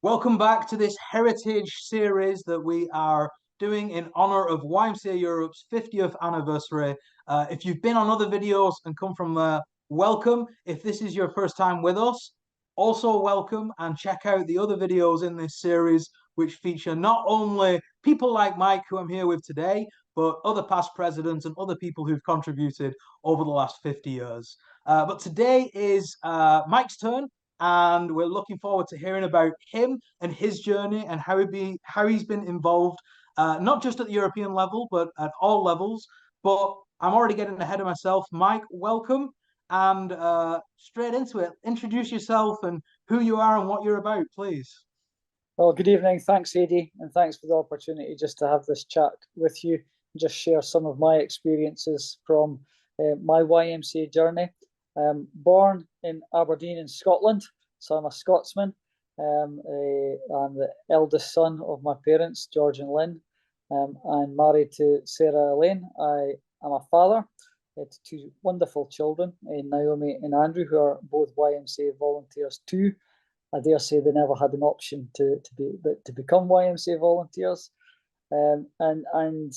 Welcome back to this heritage series that we are doing in honor of YMCA Europe's 50th anniversary. If you've been on other videos and come from there, welcome. If this is your first time with us, also welcome, and check out the other videos in this series, which feature not only people like Mike, who I'm here with today, but other past presidents and other people who've contributed over the last 50 years. But today is Mike's turn, and we're looking forward to hearing about him and his journey and how he's been involved, not just at the European level, but at all levels. But I'm already getting ahead of myself. Mike, welcome, and straight into it. Introduce yourself and who you are and what you're about, please. Well, good evening. Thanks, Adi, and thanks for the opportunity just to have this chat with you and just share some of my experiences from my YMCA journey. Born in Aberdeen in Scotland, so I'm a Scotsman. I'm the eldest son of my parents, George and Lynn. I'm married to Sarah Elaine. I am a father to two wonderful children, Naomi and Andrew, who are both YMCA volunteers too. I dare say they never had an option to become YMCA volunteers. And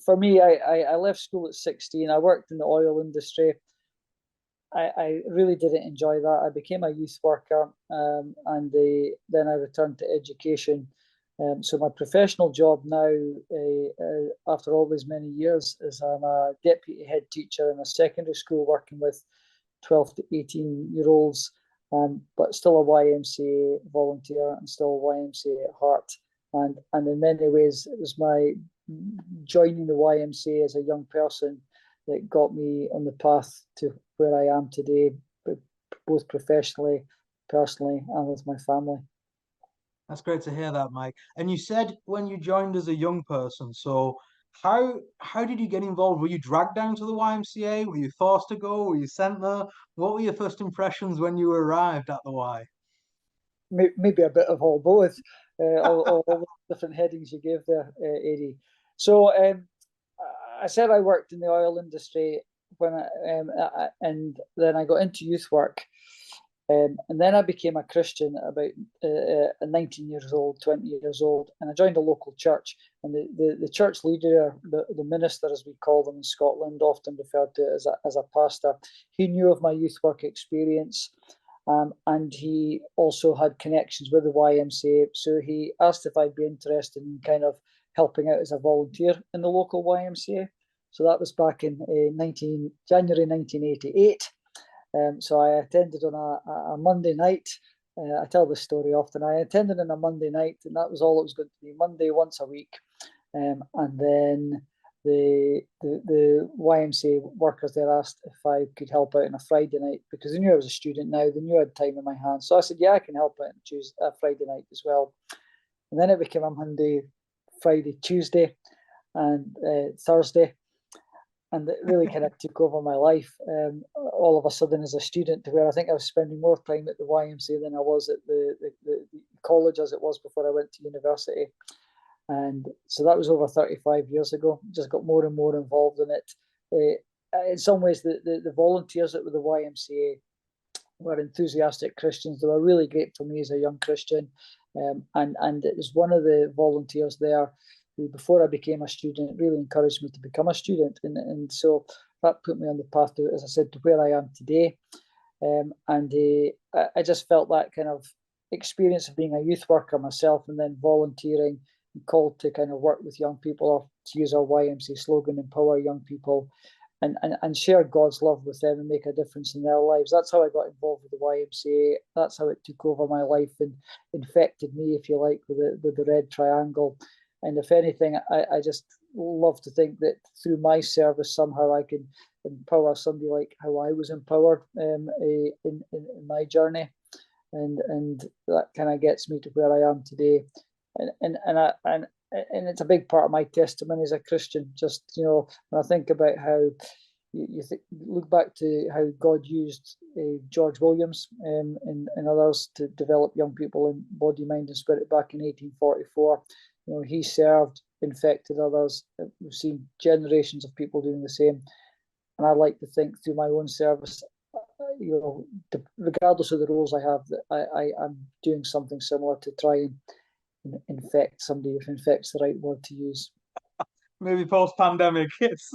for me, I left school at 16. I worked in the oil industry. I really didn't enjoy that. I became a youth worker, and then I returned to education. So my professional job now, after all these many years, is I'm a deputy head teacher in a secondary school working with 12 to 18-year-olds. But still a YMCA volunteer and still a YMCA at heart. And in many ways, it was my joining the YMCA as a young person that got me on the path to where I am today, both professionally, personally, and with my family. That's great to hear that, Mike. And you said when you joined as a young person, so how did you get involved? Were you dragged down to the YMCA? Were you forced to go? Were you sent there? What were your first impressions when you arrived at the Y? Maybe a bit of all both, all the different headings you gave there, Adi. So I said I worked in the oil industry and then I got into youth work. And then I became a Christian about 19 years old, 20 years old, and I joined a local church. And the church leader, the minister, as we call them in Scotland, often referred to as a pastor, he knew of my youth work experience, and he also had connections with the YMCA. So he asked if I'd be interested in kind of helping out as a volunteer in the local YMCA. So that was back in January 1988. So I attended on a Monday night. I tell this story often. I attended on a Monday night, and that was all it was going to be, Monday once a week. And then the YMCA workers there asked if I could help out on a Friday night because they knew I was a student now. They knew I had time in my hands. So I said, yeah, I can help out on Friday night as well. And then it became a Monday, Friday, Tuesday, and Thursday. And it really kind of took over my life all of a sudden as a student, to where I think I was spending more time at the YMCA than I was at the college as it was before I went to university. And so that was over 35 years ago. Just got more and more involved in it. In some ways, the volunteers at the YMCA were enthusiastic Christians. They were really great for me as a young Christian. And it was one of the volunteers there who, before I became a student, really encouraged me to become a student. And so that put me on the path to, as I said, to where I am today. I just felt that kind of experience of being a youth worker myself and then volunteering and called to kind of work with young people, or to use our YMCA slogan, empower young people, and share God's love with them and make a difference in their lives. That's how I got involved with the YMCA. That's how it took over my life and infected me, if you like, with the red triangle. And if anything, I just love to think that through my service, somehow I can empower somebody like how I was empowered in my journey. And that kind of gets me to where I am today. And it's a big part of my testimony as a Christian. Just, when I think about how look back to how God used George Williams and others to develop young people in body, mind, and spirit back in 1844. He served, infected others. We've seen generations of people doing the same. And I like to think through my own service, regardless of the roles I have, that I'm doing something similar to try and infect somebody, if infect's the right word to use. Maybe post-pandemic, it's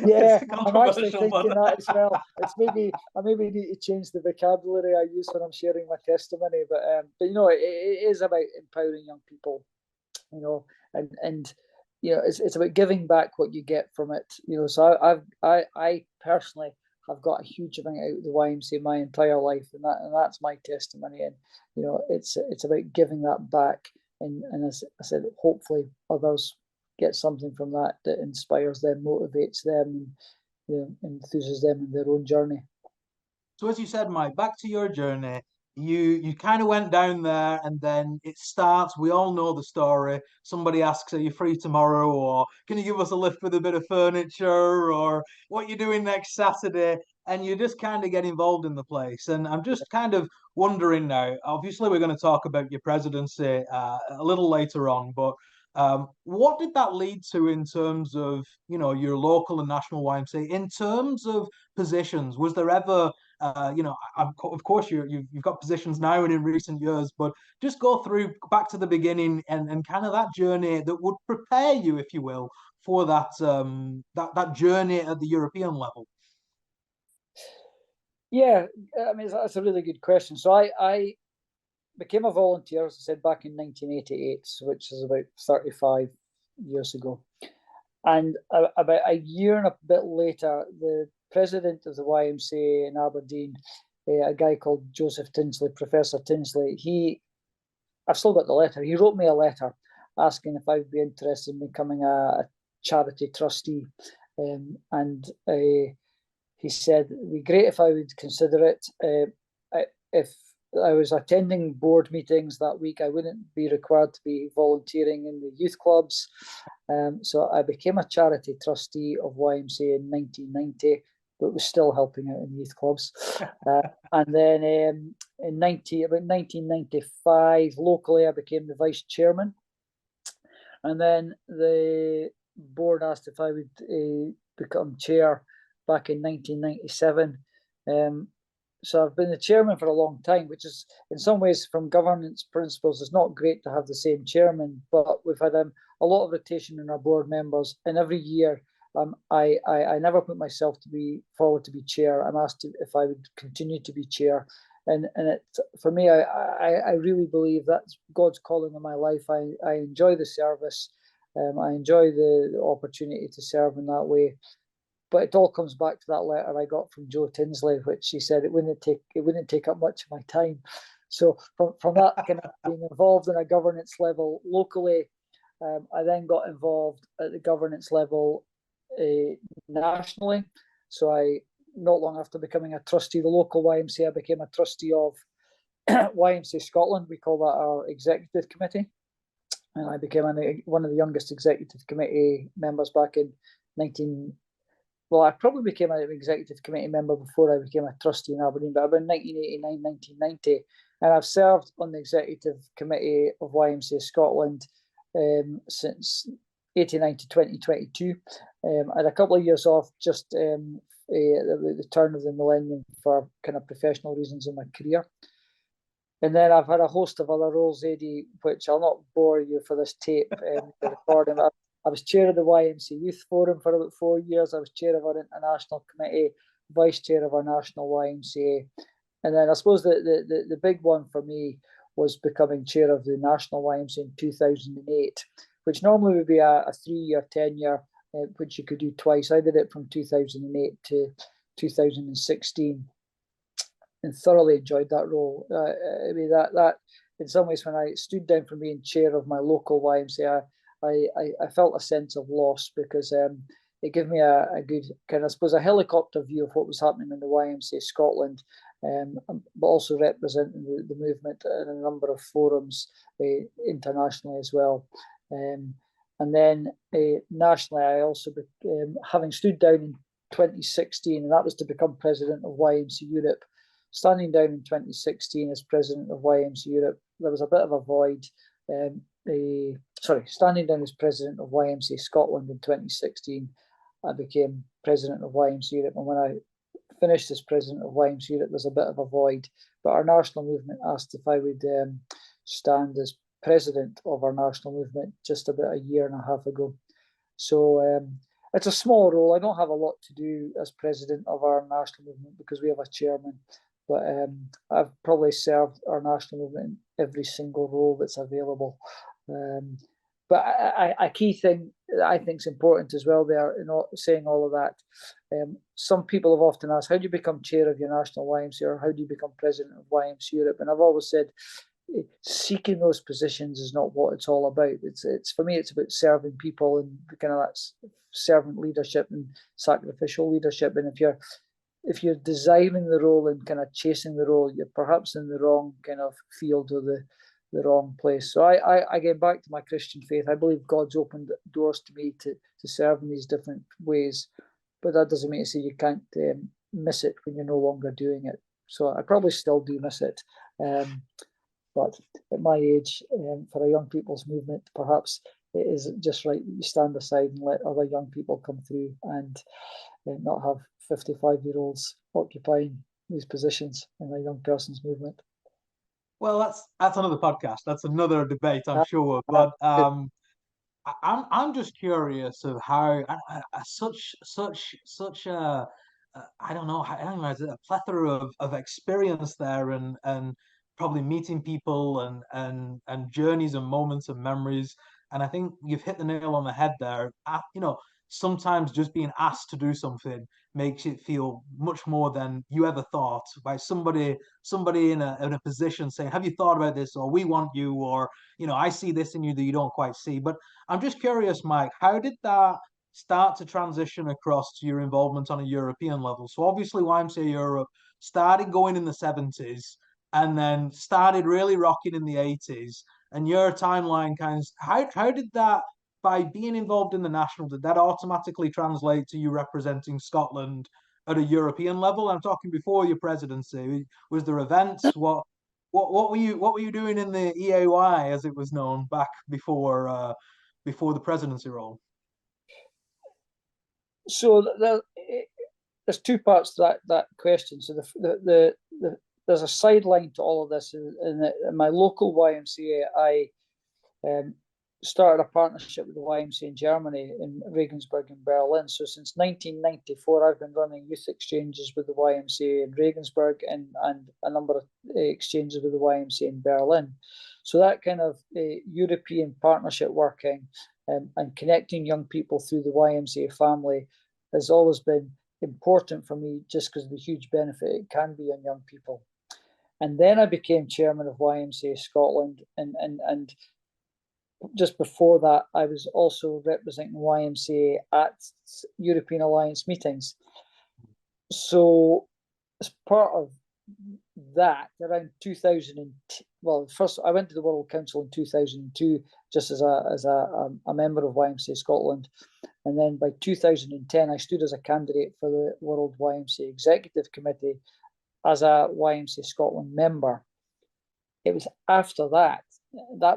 Yeah, a I'm actually controversial thinking one. that as well. It's maybe I maybe need to change the vocabulary I use when I'm sharing my testimony. But it is about empowering young people, and it's about giving back what you get from it. So I personally have got a huge amount out of the YMCA my entire life, and that's my testimony. And it's about giving that back, and as I said, hopefully others get something from that inspires them, motivates them, and enthuses them in their own journey. So as you said, Mike, back to your journey. You kind of went down there, and then it starts. We all know the story. Somebody asks, "Are you free tomorrow?" Or "Can you give us a lift with a bit of furniture?" Or "What you doing next Saturday?" And you just kind of get involved in the place. And I'm just kind of wondering now. Obviously, we're going to talk about your presidency a little later on, but what did that lead to in terms of your local and national YMCA? In terms of positions, was there ever of course you've got positions now and in recent years, but just go through back to the beginning and kind of that journey that would prepare you, if you will, for that journey at the European level. Yeah, I mean that's a really good question. So I became a volunteer, as I said, back in 1988, which is about 35 years ago. And about a year and a bit later, the president of the YMCA in Aberdeen, a guy called Joseph Tinsley, Professor Tinsley, I've still got the letter. He wrote me a letter asking if I would be interested in becoming a charity trustee. And he said it'd be great if I would consider it. If I was attending board meetings that week, I wouldn't be required to be volunteering in the youth clubs. So I became a charity trustee of YMCA in 1990, but was still helping out in youth clubs. And then in about 1995, locally, I became the vice chairman. And then the board asked if I would become chair back in 1997. So I've been the chairman for a long time, which is in some ways from governance principles, it's not great to have the same chairman, but we've had a lot of rotation in our board members. And every year I never put myself forward to be chair. I'm asked if I would continue to be chair. And it, for me, I really believe that's God's calling in my life. I enjoy the service. I enjoy the opportunity to serve in that way. But it all comes back to that letter I got from Joe Tinsley, which he said it wouldn't take up much of my time. So from that kind of being involved in a governance level locally, I then got involved at the governance level nationally. So I, not long after becoming a trustee, the local YMCA, I became a trustee of YMCA Scotland. We call that our executive committee. And I became one of the youngest executive committee members back in well, I probably became an executive committee member before I became a trustee in Aberdeen, but about 1989, 1990. And I've served on the executive committee of YMCA Scotland since 89 to 2022. I had a couple of years off just at the turn of the millennium for kind of professional reasons in my career. And then I've had a host of other roles, Adi, which I'll not bore you for this tape recording. I was chair of the YMCA Youth Forum for about 4 years. I was chair of our international committee, vice chair of our national YMCA. And then I suppose the big one for me was becoming chair of the national YMCA in 2008, which normally would be a 3-year tenure, which you could do twice. I did it from 2008 to 2016 and thoroughly enjoyed that role. I mean, that in some ways, when I stood down from being chair of my local YMCA, I felt a sense of loss because it gave me a good kind of, I suppose, a helicopter view of what was happening in the YMCA Scotland, but also representing the movement in a number of forums internationally as well. And then nationally, I also, having stood down in 2016, and that was to become president of YMCA Europe. Standing down in 2016 as president of YMCA Europe, there was a bit of a void. Standing down as president of YMCA Scotland in 2016, I became president of YMCA Europe. And when I finished as president of YMCA Europe, there's a bit of a void. But our national movement asked if I would stand as president of our national movement just about a year and a half ago. So it's a small role. I don't have a lot to do as president of our national movement because we have a chairman. But I've probably served our national movement in every single role that's available. But a key thing that I think is important as well there, saying all of that, some people have often asked, how do you become chair of your national YMCA, or how do you become president of YMCA Europe? And I've always said, seeking those positions is not what it's all about. It's for me, it's about serving people and kind of that servant leadership and sacrificial leadership. And if you're desiring the role and kind of chasing the role, you're perhaps in the wrong kind of field or the wrong place. So I get back to my Christian faith. I believe God's opened doors to me to serve in these different ways, but that doesn't mean to say you can't miss it when you're no longer doing it. So I probably still do miss it. But at my age, for a young people's movement, perhaps it is just right that you stand aside and let other young people come through and not have 55-year-olds occupying these positions in a young person's movement. Well, that's another podcast. That's another debate, I'm sure. But I'm just curious of how such a I don't know, a plethora of experience there, and probably meeting people and journeys and moments and memories. And I think you've hit the nail on the head there. Sometimes just being asked to do something makes it feel much more than you ever thought by somebody in a position saying, have you thought about this, or we want you, or I see this in you that you don't quite see. But I'm just curious, Mike, how did that start to transition across to your involvement on a European level? So obviously YMCA Europe started going in the 70s and then started really rocking in the 80s. And your timeline kind of, how did that, by being involved in the national, did that automatically translate to you representing Scotland at a European level? I'm talking before your presidency. Was there events? What were you doing in the EAY, as it was known back before the presidency role? So there's two parts to that question. So there's a sideline to all of this. In my local YMCA, I started a partnership with the YMCA in Germany, in Regensburg and Berlin. So since 1994, I've been running youth exchanges with the YMCA in Regensburg and a number of exchanges with the YMCA in Berlin. So that kind of European partnership working and connecting young people through the YMCA family has always been important for me, just because of the huge benefit it can be on young people. And then I became chairman of YMCA Scotland, and just before that, I was also representing YMCA at European Alliance meetings. So as part of that, around 2000, first I went to the World Council in 2002, just as a member of YMCA Scotland, and then by 2010 I stood as a candidate for the World YMCA Executive Committee as a YMCA Scotland member. It was after that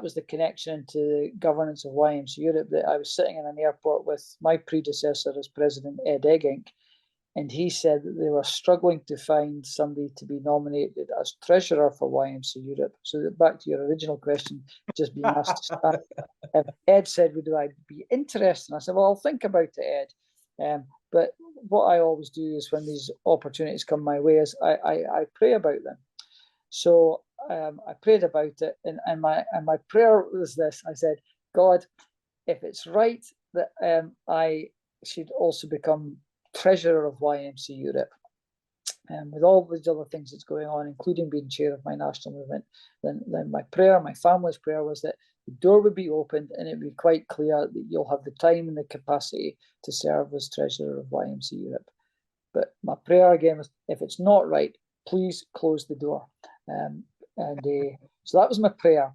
was the connection to the governance of YMCA Europe, that I was sitting in an airport with my predecessor as president, Ed Eggink, and he said that they were struggling to find somebody to be nominated as treasurer for YMCA Europe. So back to your original question, just being asked to stand. Ed said, would I be interested? And I said, well, I'll think about it, Ed. But what I always do is, when these opportunities come my way, is I pray about them. So I prayed about it, and my prayer was this. I said, God, if it's right that I should also become treasurer of YMCA Europe, with all these other things that's going on, including being chair of my national movement, then my prayer, my family's prayer, was that the door would be opened and it would be quite clear that you'll have the time and the capacity to serve as treasurer of YMCA Europe. But my prayer again was, if it's not right, please close the door. So that was my prayer.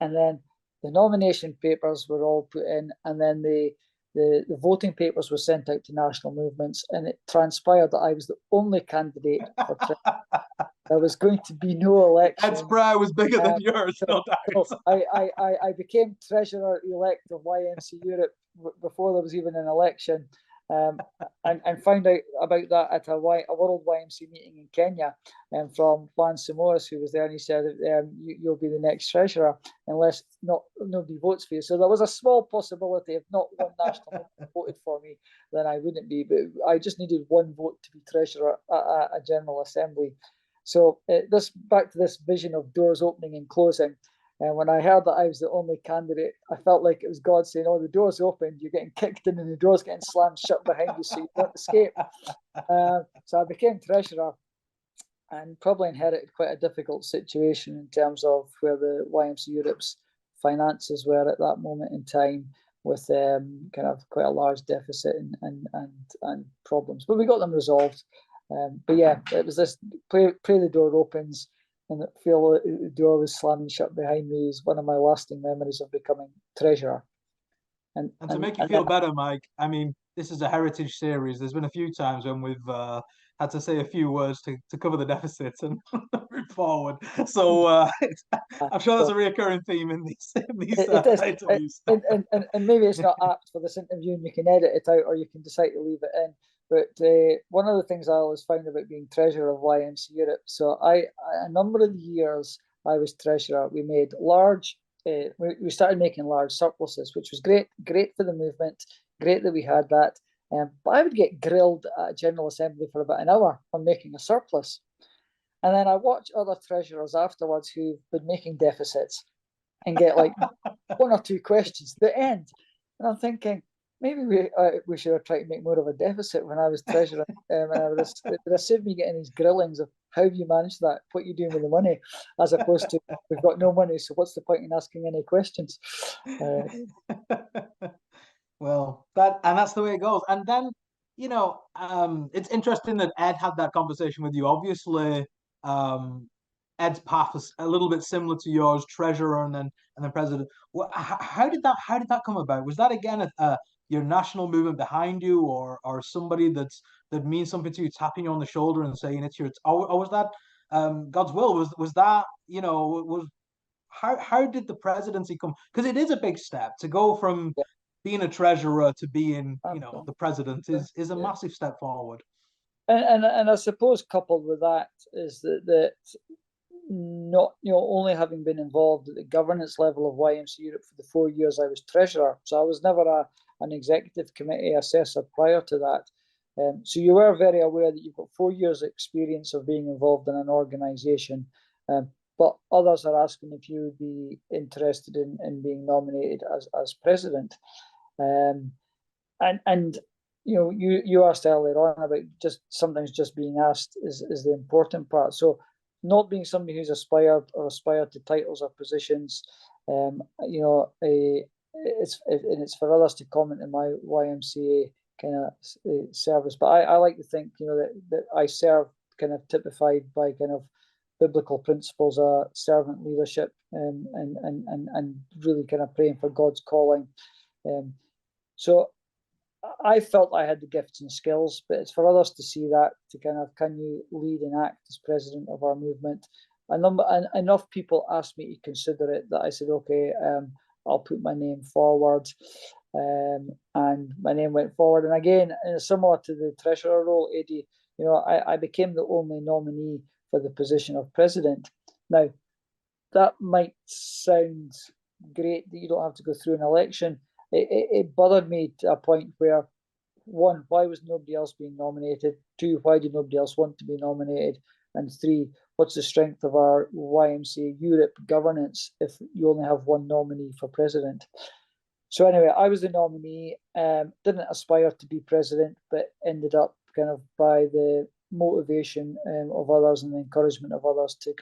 And then the nomination papers were all put in, and then the voting papers were sent out to national movements, and it transpired that I was the only candidate for there was going to be no election. Ed's brow was bigger than yours, no doubt. So I became treasurer-elect of YMCA Europe before there was even an election, And found out about that at a World YMCA meeting in Kenya, from Juan Simoes, who was there, and he said, you'll be the next treasurer unless nobody votes for you. So there was a small possibility, if not one national voted for me, then I wouldn't be. But I just needed one vote to be treasurer at a General Assembly. So this back to this vision of doors opening and closing. And when I heard that I was the only candidate, I felt like it was God saying, "Oh, the door's opened, you're getting kicked in, and the door's getting slammed shut behind you, so you don't escape." So I became treasurer, and probably inherited quite a difficult situation in terms of where the YMCA Europe's finances were at that moment in time, with kind of quite a large deficit and problems. But we got them resolved. But yeah, it was this pray the door opens, and feel the door was slamming shut behind me is one of my lasting memories of becoming treasurer. And to make you feel better, Mike, I mean, this is a heritage series. There's been a few times when we've had to say a few words to cover the deficits and move forward. So I'm sure that's a recurring theme in these interviews. And maybe it's not apt for this interview, and you can edit it out, or you can decide to leave it in. But one of the things I always found about being treasurer of YMCA Europe, so a number of years I was treasurer, we made large, we started making large surpluses, which was great for the movement, great that we had that. But I would get grilled at a General Assembly for about an hour on making a surplus. And then I watch other treasurers afterwards who've been making deficits and get like one or two questions at the end. And I'm thinking, maybe we should have tried to make more of a deficit when I was treasurer. And I would have saved me getting these grillings of how have you managed that, what are you doing with the money, as opposed to we've got no money, so what's the point in asking any questions? Well, that's the way it goes. And then, it's interesting that Ed had that conversation with you. Obviously, Ed's path is a little bit similar to yours, treasurer and then president. How did that come about? Was that again your national movement behind you, or somebody that means something to you tapping you on the shoulder and saying it's your, or was that God's will? Was that was how did the presidency come? Because it is a big step to go from being a treasurer to being the president is a massive step forward. And I suppose coupled with that is that not only having been involved at the governance level of YMCA Europe for the 4 years I was treasurer, so I was never an executive committee assessor prior to that. So you were very aware that you've got 4 years experience of being involved in an organisation, but others are asking if you would be interested in being nominated as president. And you asked earlier on about just sometimes just being asked is the important part. So not being somebody who's aspired to titles or positions, it's for others to comment in my YMCA kind of service. But I like to think that I serve kind of typified by kind of biblical principles of servant leadership, and really kind of praying for God's calling. So I felt I had the gifts and skills, but it's for others to see that, to kind of, can you lead and act as president of our movement? Enough people asked me to consider it that I said, okay, I'll put my name forward. And my name went forward. And again, similar to the treasurer role, Adi, I became the only nominee for the position of president. Now, that might sound great that you don't have to go through an election. It bothered me to a point where, one, why was nobody else being nominated? Two, why did nobody else want to be nominated? And three, what's the strength of our YMCA Europe governance if you only have one nominee for president? So anyway, I was the nominee, didn't aspire to be president, but ended up kind of by the motivation of others and the encouragement of others to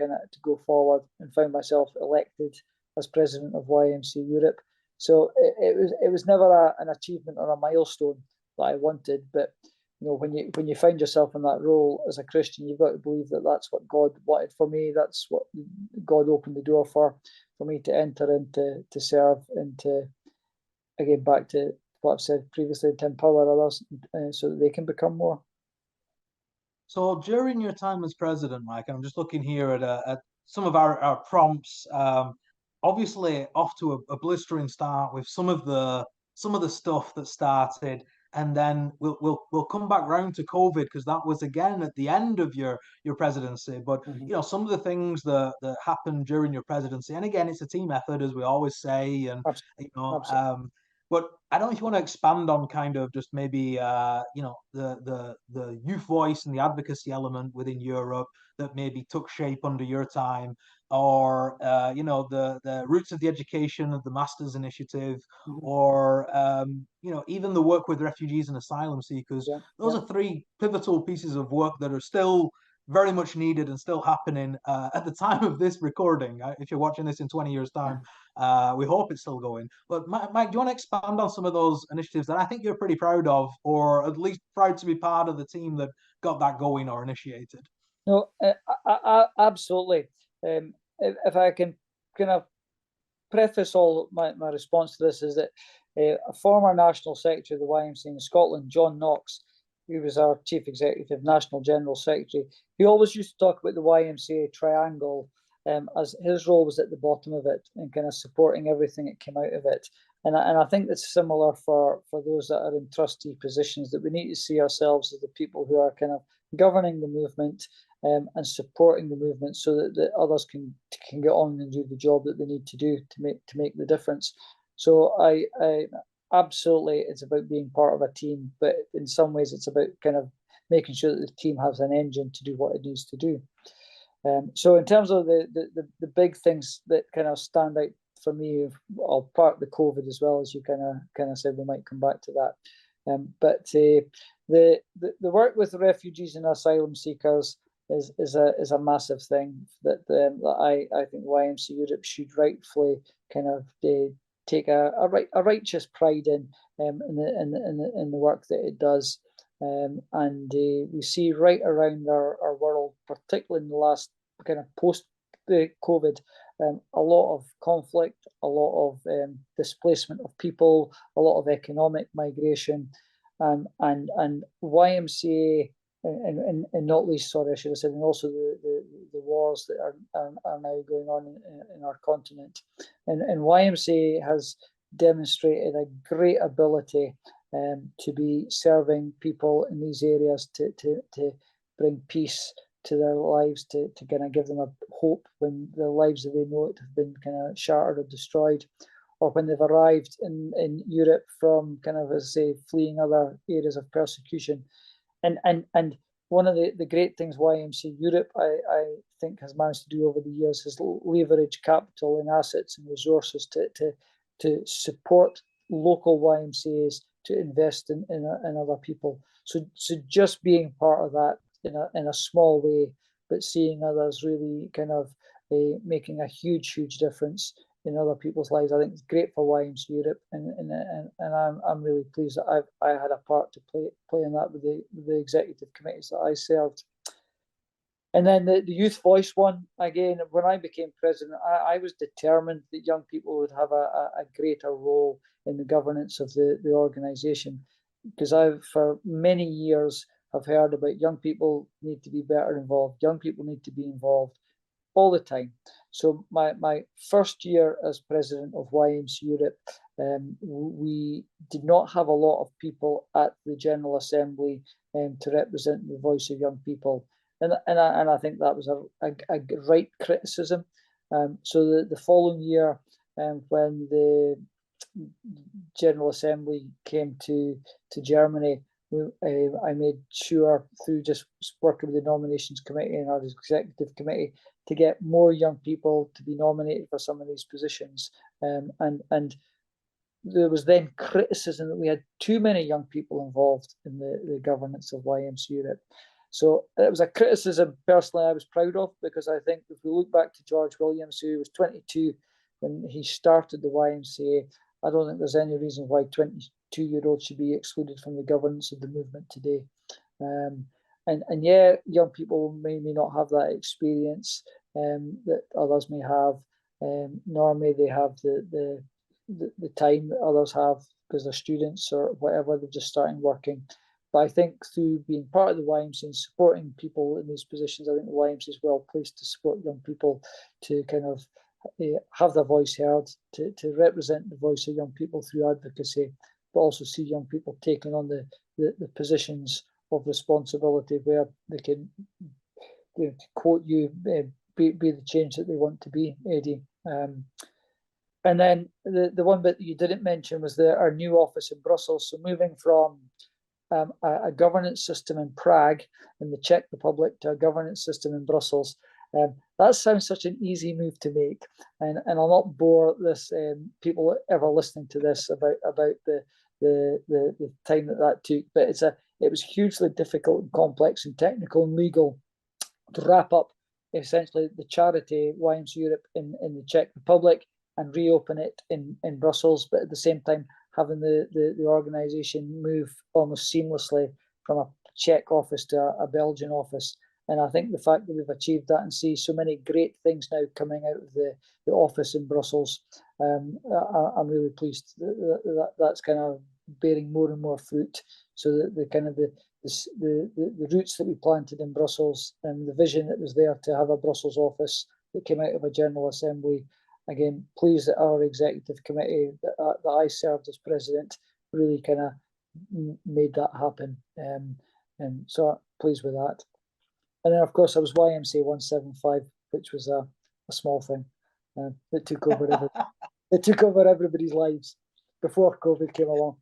go forward, and found myself elected as president of YMCA Europe. So it was never an achievement or a milestone that I wanted, but when you find yourself in that role as a Christian, you've got to believe that that's what God wanted for me. That's what God opened the door for me to enter into, to serve, and to, again, back to what I've said previously, to empower others so that they can become more. So during your time as president, Mike, and I'm just looking here at some of our prompts. Obviously, off to a blistering start with some of the stuff that started. and then we'll come back round to COVID, because that was again at the end of your presidency. But some of the things that happened during your presidency, and again, it's a team effort, as we always say, and Absolutely. but I don't know if you want to expand on kind of just maybe the youth voice and the advocacy element within Europe that maybe took shape under your time, or the roots of the education of the Masters Initiative, or even the work with refugees and asylum seekers. Yeah, Those yeah. are three pivotal pieces of work that are still very much needed and still happening at the time of this recording. If you're watching this in 20 years' time, we hope it's still going. But Mike, do you want to expand on some of those initiatives that I think you're pretty proud of, or at least proud to be part of the team that got that going or initiated? No, absolutely. If I can kind of preface all my response to this, is that a former National Secretary of the YMCA in Scotland, John Knox, who was our Chief Executive, National General Secretary, he always used to talk about the YMCA triangle, as his role was at the bottom of it and kind of supporting everything that came out of it. And I think that's similar for those that are in trustee positions, that we need to see ourselves as the people who are kind of governing the movement, and supporting the movement, so that others can get on and do the job that they need to do to make the difference. So I absolutely, it's about being part of a team, but in some ways it's about kind of making sure that the team has an engine to do what it needs to do. So in terms of the big things that kind of stand out for me, I'll part the COVID as well, as you kind of said, we might come back to that. But the work with refugees and asylum seekers is a massive thing that I think YMCA Europe should rightfully kind of take a righteous pride in the work that it does. And we see right around our world, particularly in the last kind of post COVID, a lot of conflict, a lot of displacement of people, a lot of economic migration, and YMCA, and not least, sorry, I should have said, and also the wars that are now going on in our continent. And YMCA has demonstrated a great ability to be serving people in these areas, to bring peace to their lives, to kind of give them a hope when their lives that they know it have been kind of shattered or destroyed, or when they've arrived in Europe from kind of, as I say, fleeing other areas of persecution. And one of the great things YMCA Europe, I think, has managed to do over the years is leverage capital and assets and resources to support local YMCAs to invest in other people. So just being part of that in a small way, but seeing others really kind of making a huge difference in other people's lives, I think it's great for YMCA Europe, and I'm really pleased that I had a part to play in that with the executive committees that I served. And then the youth voice one, again, when I became president, I was determined that young people would have a greater role in the governance of the organisation, because I've for many years have heard about young people need to be better involved, young people need to be involved all the time. So my first year as president of YMCA Europe, we did not have a lot of people at the General Assembly to represent the voice of young people. And I think that was a right criticism. So the following year, when the General Assembly came to Germany, I made sure, through just working with the nominations committee and our executive committee, to get more young people to be nominated for some of these positions. And there was then criticism that we had too many young people involved in the governance of YMCA Europe. So it was a criticism personally I was proud of, because I think if we look back to George Williams, who was 22 when he started the YMCA, I don't think there's any reason why 22-year-olds should be excluded from the governance of the movement today. And yeah, young people may not have that experience that others may have, nor may they have the time that others have because they're students or whatever, they're just starting working. But I think through being part of the YMCA and supporting people in these positions, I think the YMCA is well placed to support young people to kind of have their voice heard, to represent the voice of young people through advocacy, but also see young people taking on the positions of responsibility where they can, to quote you, be the change that they want to be, Eddie. And then the one bit that you didn't mention was our new office in Brussels. So moving from a governance system in Prague in the Czech Republic to a governance system in Brussels. That sounds such an easy move to make, and I'll not bore this people ever listening to this about the time that took, but it was hugely difficult and complex and technical and legal to wrap up essentially the charity YMCA Europe in the Czech Republic and reopen it in Brussels, but at the same time having the organisation move almost seamlessly from a Czech office to a Belgian office. And I think the fact that we've achieved that and see so many great things now coming out of the office in Brussels, I'm really pleased that's kind of bearing more and more fruit. So that the roots that we planted in Brussels and the vision that was there to have a Brussels office that came out of a General Assembly. Again, pleased that our executive committee that I served as president really kind of made that happen. And so pleased with that. And then, of course, I was YMCA 175, which was a small thing that took over everybody's lives before COVID came along.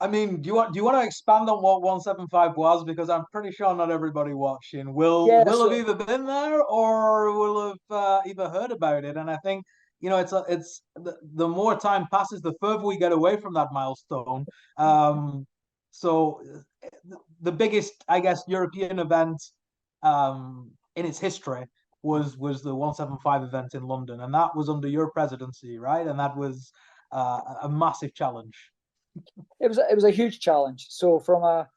I mean, do you want to expand on what 175 was? Because I'm pretty sure not everybody watching will have either been there or will have either heard about it. And I think, you know, it's the more time passes, the further we get away from that milestone. So the biggest, I guess, European event in its history was the 175 event in London, and that was under your presidency, right? And that was a massive challenge. It was a huge challenge. So from a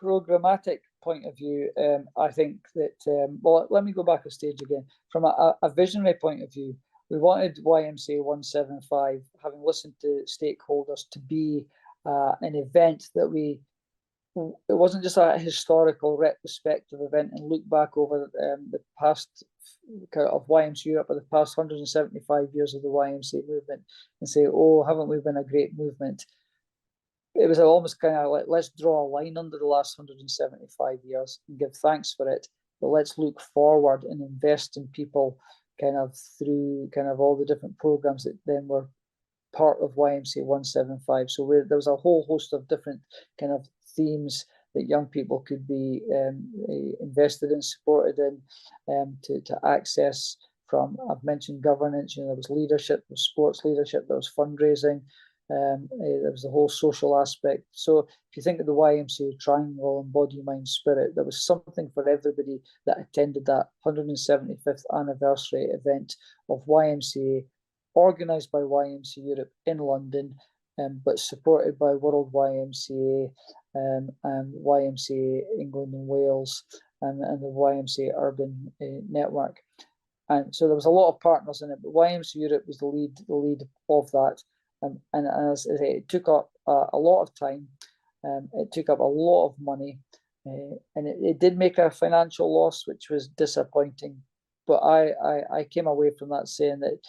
programmatic point of view, I think that well, let me go back a stage again. From a visionary point of view, we wanted YMCA 175, having listened to stakeholders, to be an event that it wasn't just a historical retrospective event and look back over the past of YMCA Europe or the past 175 years of the YMCA movement and say, oh, haven't we been a great movement? It was almost kind of like, let's draw a line under the last 175 years and give thanks for it, but let's look forward and invest in people kind of through kind of all the different programs that then were part of YMCA 175. So there was a whole host of different kind of themes that young people could be invested in, supported in, to access from. I've mentioned governance. You know, there was leadership, there was sports leadership, there was fundraising. There was the whole social aspect. So if you think of the YMCA triangle and body, mind, spirit, there was something for everybody that attended that 175th anniversary event of YMCA, organised by YMCA Europe in London, but supported by World YMCA and YMCA England and Wales and the YMCA Urban Network. And so there was a lot of partners in it, but YMCA Europe was the lead of that. And as I say, it took up a lot of time, it took up a lot of money, and it did make a financial loss, which was disappointing. But I came away from that saying that,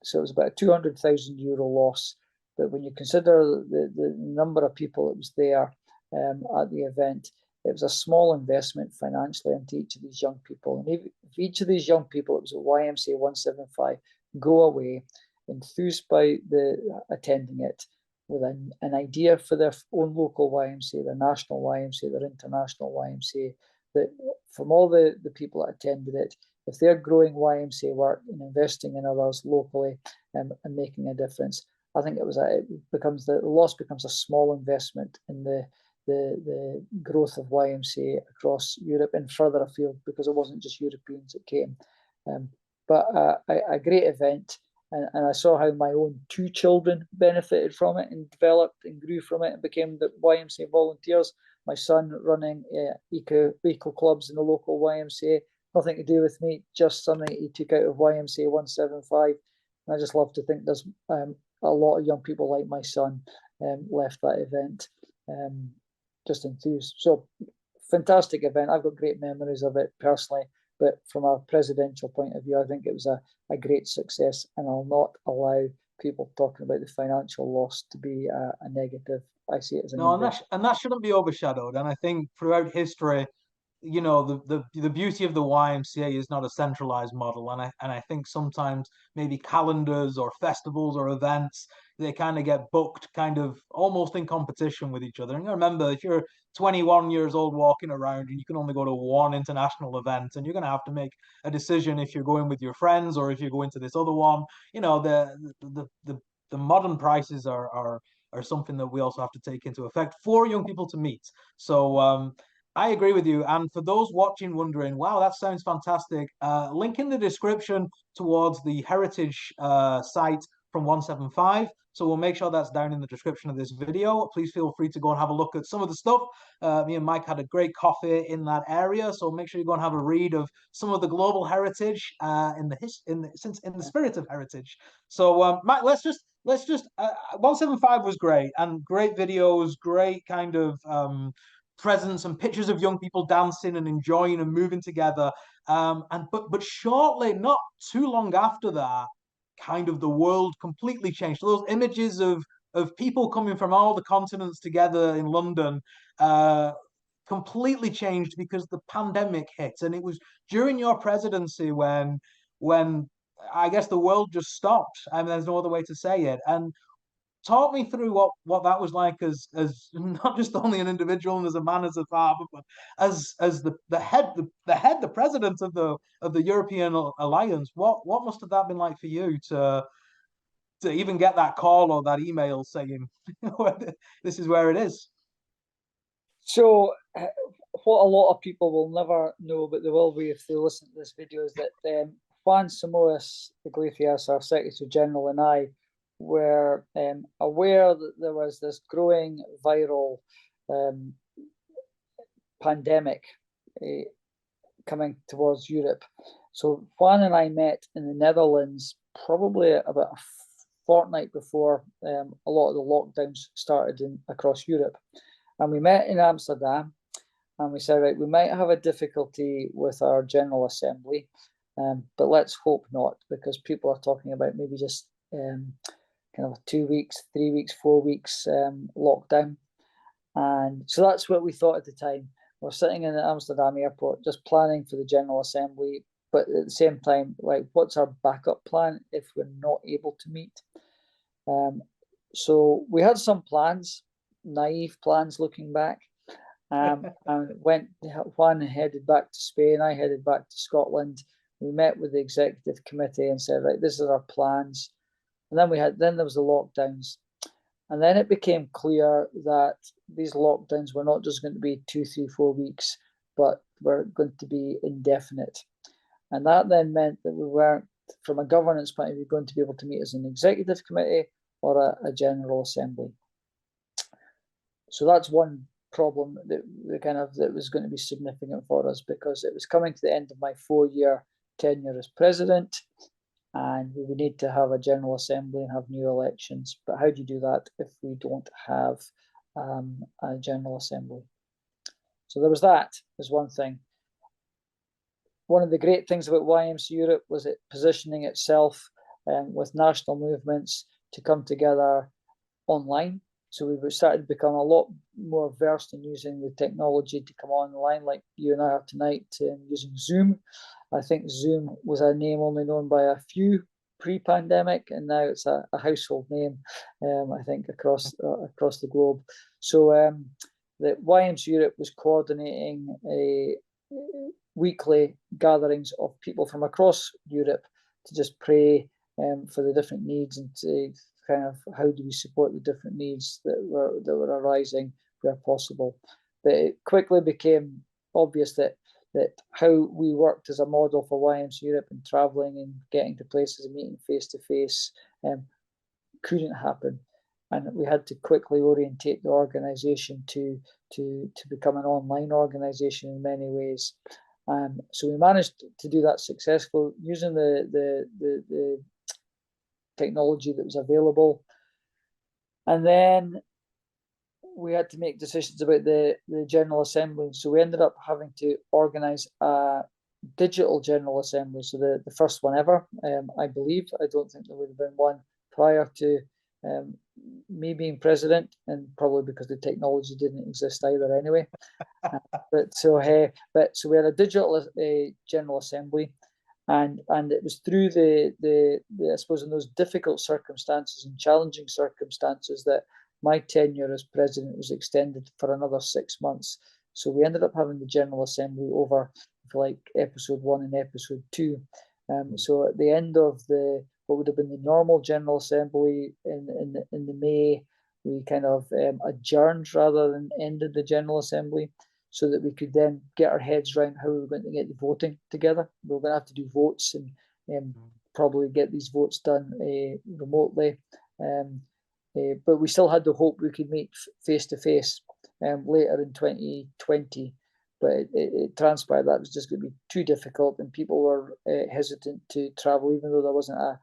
so it was about a €200,000 loss. But when you consider the number of people that was there at the event, it was a small investment financially into each of these young people. And if each of these young people, it was a YMCA 175, go away enthused by attending it with an idea for their own local YMCA, their national YMCA, their international YMCA, that from all the people that attended it, if they're growing YMCA work and investing in others locally and making a difference, I think the loss becomes a small investment in the growth of YMCA across Europe and further afield, because it wasn't just Europeans that came. But a great event. And I saw how my own 2 children benefited from it and developed and grew from it and became the YMCA volunteers. My son running eco clubs in the local YMCA, nothing to do with me, just something he took out of YMCA 175. And I just love to think there's a lot of young people like my son left that event just enthused. So fantastic event. I've got great memories of it personally. But from a presidential point of view, I think it was a great success, and I'll not allow people talking about the financial loss to be a negative. I see it as a No, negative. and that shouldn't be overshadowed. And I think throughout history, you know, the beauty of the YMCA is not a centralized model, and I think sometimes maybe calendars or festivals or events, they kind of get booked kind of almost in competition with each other. And you remember, if you're 21 years old walking around and you can only go to one international event, and you're going to have to make a decision if you're going with your friends or if you're going to this other one, you know, the modern prices are something that we also have to take into effect for young people to meet. So I agree with you. And for those watching wondering, wow, that sounds fantastic, link in the description towards the heritage site from 175. So we'll make sure that's down in the description of this video. Please feel free to go and have a look at some of the stuff. Me and Mike had a great coffee in that area, so make sure you go and have a read of some of the global heritage in the spirit of heritage. So Mike, let's just 175 was great, and great videos, great kind of presence and pictures of young people dancing and enjoying and moving together. But shortly, not too long after that, kind of the world completely changed. So those images of people coming from all the continents together in London completely changed because the pandemic hit, and it was during your presidency when I guess the world just stopped. I mean, there's no other way to say it. And talk me through what that was like as not just only an individual and as a man, as a father, but as the president of the European Alliance. What must have that been like for you to even get that call or that email saying this is where it is? So, what a lot of people will never know, but they will be if they listen to this video, is that Juan Samoas Iglesias, our Secretary General, and I were aware that there was this growing viral pandemic coming towards Europe. So Juan and I met in the Netherlands probably about a fortnight before a lot of the lockdowns started across Europe. And we met in Amsterdam, and we said, right, we might have a difficulty with our General Assembly, but let's hope not, because people are talking about maybe just kind of 2 weeks, 3 weeks, 4 weeks lockdown. And so that's what we thought at the time. We're sitting in the Amsterdam airport just planning for the General Assembly, but at the same time, like, what's our backup plan if we're not able to meet? So we had some plans, naive plans looking back, and Juan headed back to Spain, I headed back to Scotland. We met with the executive committee and said, right, this is our plans. And then there was the lockdowns. And then it became clear that these lockdowns were not just going to be 2, 3, 4 weeks, but were going to be indefinite. And that then meant that we weren't, from a governance point of view, going to be able to meet as an executive committee or a General Assembly. So that's one problem that was going to be significant for us, because it was coming to the end of my 4-year tenure as president, and we would need to have a General Assembly and have new elections. But how do you do that if we don't have a General Assembly? So there was that as one thing. One of the great things about YMCA Europe was it positioning itself with national movements to come together online. So we started to become a lot more versed in using the technology to come online, like you and I are tonight, using Zoom. I think Zoom was a name only known by a few pre-pandemic, and now it's a household name, I think, across the globe. So the YMCA Europe was coordinating a weekly gatherings of people from across Europe to just pray for the different needs, and to kind of how do we support the different needs that were arising where possible. But it quickly became obvious that how we worked as a model for YMCA Europe and traveling and getting to places and meeting face to face couldn't happen, and we had to quickly orientate the organisation to become an online organisation in many ways. So we managed to do that successfully using the technology that was available. And then we had to make decisions about the General Assembly. So we ended up having to organise a digital General Assembly. So the first one ever, I believe. I don't think there would have been one prior to me being president, and probably because the technology didn't exist either anyway. So we had a digital General Assembly, and it was through the I suppose in those difficult circumstances and challenging circumstances that my tenure as president was extended for another 6 months. So we ended up having the General Assembly over, for like episode 1 and episode 2. So at the end of what would have been the normal General Assembly in the May, we kind of adjourned rather than ended the General Assembly, so that we could then get our heads around how we were going to get the voting together. We were going to have to do votes and probably get these votes done remotely. But we still had the hope we could meet face to face later in 2020. But it transpired that was just going to be too difficult, and people were hesitant to travel, even though there wasn't a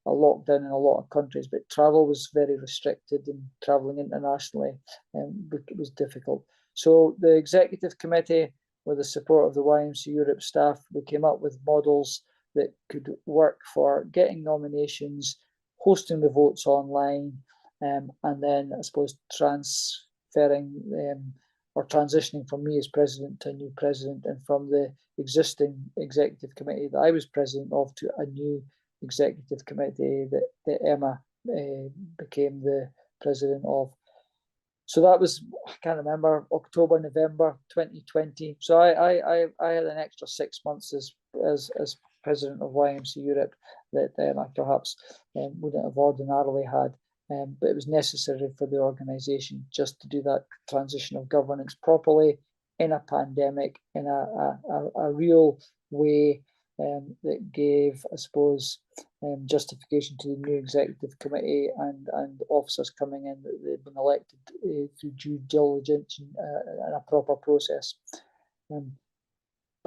lockdown in a lot of countries. But travel was very restricted, and traveling internationally it was difficult. So the executive committee, with the support of the YMCA Europe staff, we came up with models that could work for getting nominations, hosting the votes online, and then I suppose transferring or transitioning from me as president to a new president, and from the existing executive committee that I was president of to a new executive committee that Emma became the president of. So that was, I can't remember, October, November 2020. So I had an extra 6 months as president of YMCA Europe that I perhaps wouldn't have ordinarily had. But it was necessary for the organisation just to do that transition of governance properly in a pandemic, in a real way that gave, I suppose, justification to the new executive committee and officers coming in that they've been elected through due diligence and a proper process.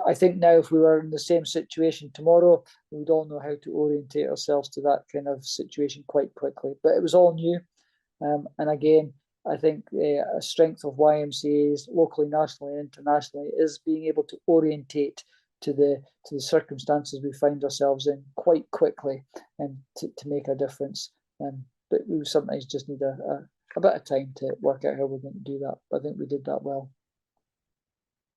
I think now, if we were in the same situation tomorrow, we would all know how to orientate ourselves to that kind of situation quite quickly. But it was all new. And again, I think a strength of YMCAs locally, nationally, and internationally is being able to orientate to the circumstances we find ourselves in quite quickly, and to make a difference. But we sometimes just need a bit of time to work out how we're going to do that. But I think we did that well.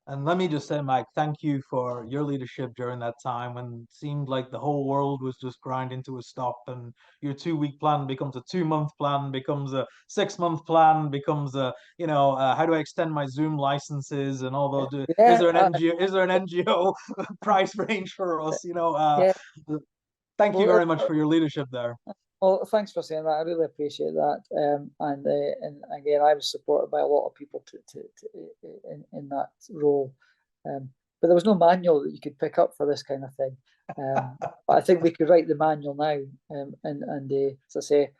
And let me just say, Mike, thank you for your leadership during that time when it seemed like the whole world was just grinding to a stop, and your 2 week plan becomes a 2 month plan, becomes a 6 month plan, becomes a, how do I extend my Zoom licenses and all those? Yeah, is there an NGO? Is there an NGO price range for us? yeah. Thank you Well, very much for your leadership there. well, thanks for saying that. I really appreciate that. And again, I was supported by a lot of people in that role. But there was no manual that you could pick up for this kind of thing. But I think we could write the manual now. And as I say,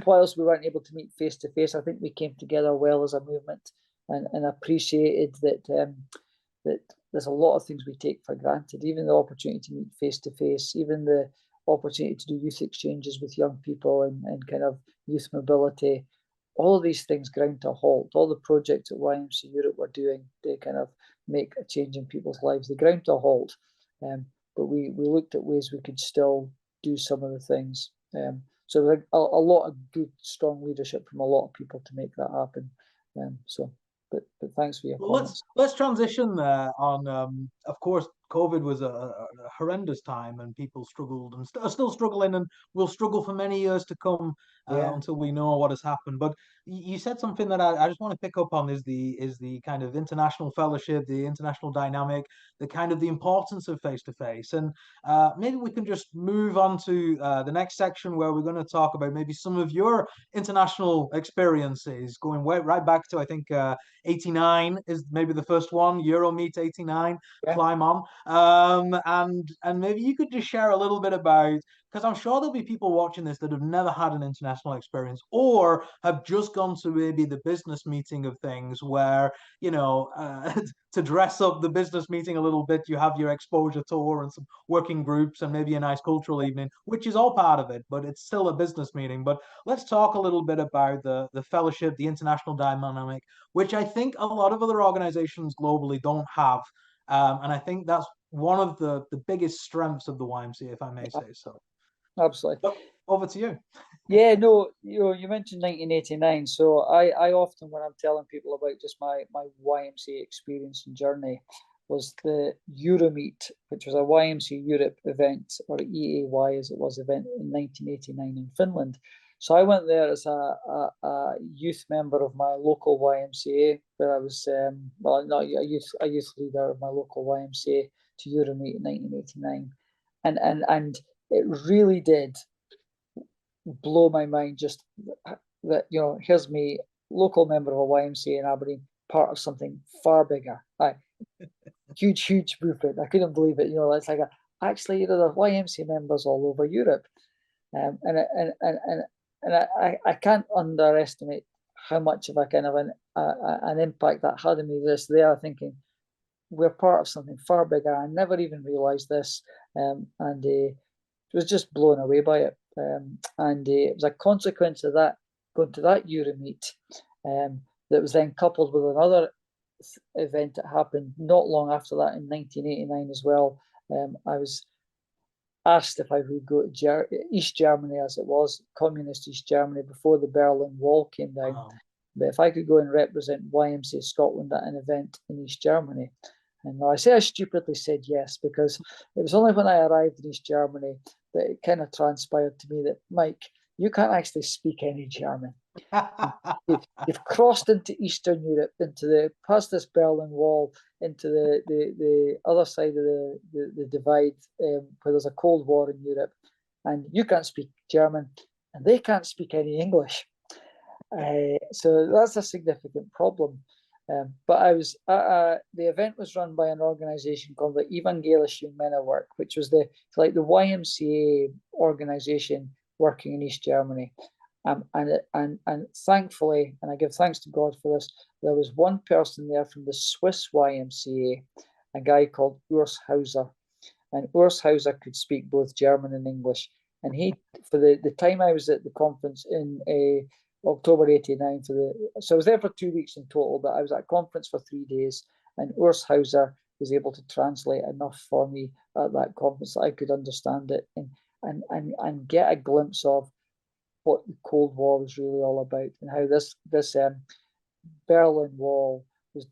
whilst we weren't able to meet face to face, I think we came together well as a movement, and appreciated that that there's a lot of things we take for granted, even the opportunity to meet face to face, even the opportunity to do youth exchanges with young people and kind of youth mobility. All of these things ground to a halt. All the projects at YMCA Europe were doing, they kind of make a change in people's lives. They ground to a halt. But we looked at ways we could still do some of the things. So there's a lot of good, strong leadership from a lot of people to make that happen. But thanks for your comments. Let's transition there on. Of course, COVID was a horrendous time, and people struggled and are still struggling, and will struggle for many years to come until we know what has happened. But you said something that I just want to pick up on is the kind of international fellowship, the international dynamic, the kind of the importance of face to face, and maybe we can just move on to the next section where we're going to talk about maybe some of your international experiences, going right back to I think. 89 is maybe the first one, Euromeet 89, climb on. And maybe you could just share a little bit about, because I'm sure there'll be people watching this that have never had an international experience, or have just gone to maybe the business meeting of things where, to dress up the business meeting a little bit, you have your exposure tour and some working groups and maybe a nice cultural evening, which is all part of it, but it's still a business meeting. But let's talk a little bit about the fellowship, the international dynamic, which I think a lot of other organizations globally don't have. And I think that's one of the biggest strengths of the YMCA, if I may say so. absolutely. Over to you. Yeah, no, you mentioned 1989. So I often, when I'm telling people about just my YMCA experience and journey, was the Euromeet, which was a YMCA Europe event, or EAY as it was, event in 1989 in Finland. So I went there as a youth member of my local YMCA, where I was, well, not a youth leader of my local YMCA, to Euromeet in 1989. And it really did blow my mind, just that, here's me, local member of a YMCA in Aberdeen, part of something far bigger. Huge movement. I couldn't believe it. It's like actually, there are YMCA members all over Europe, and I can't underestimate how much of a kind of an impact that had on me. There, thinking we're part of something far bigger. I never even realised this, and was just blown away by it. And it was a consequence of that, going to that Euromeet, that was then coupled with another event that happened not long after that in 1989 as well. I was asked if I would go to East Germany, as it was, communist East Germany, before the Berlin Wall came down. Wow. But if I could go and represent YMCA Scotland at an event in East Germany. And now I say I stupidly said yes, because it was only when I arrived in East Germany that it kind of transpired to me that, Mike, you can't actually speak any German. You've crossed into Eastern Europe, past this Berlin Wall, into the other side of the divide, where there's a Cold War in Europe, and you can't speak German, and they can't speak any English. So that's a significant problem. But I was the event was run by an organization called the Evangelische Männerwerk, which was the YMCA organization working in East Germany. And thankfully, and I give thanks to God for this, there was one person there from the Swiss YMCA, a guy called Urs Hauser. And Urs Hauser could speak both German and English. And he, for the time I was at the conference in October 89, so I was there for 2 weeks in total, but I was at a conference for 3 days, and Urs Hauser was able to translate enough for me at that conference that I could understand it and get a glimpse of what the Cold War was really all about, and how this Berlin Wall was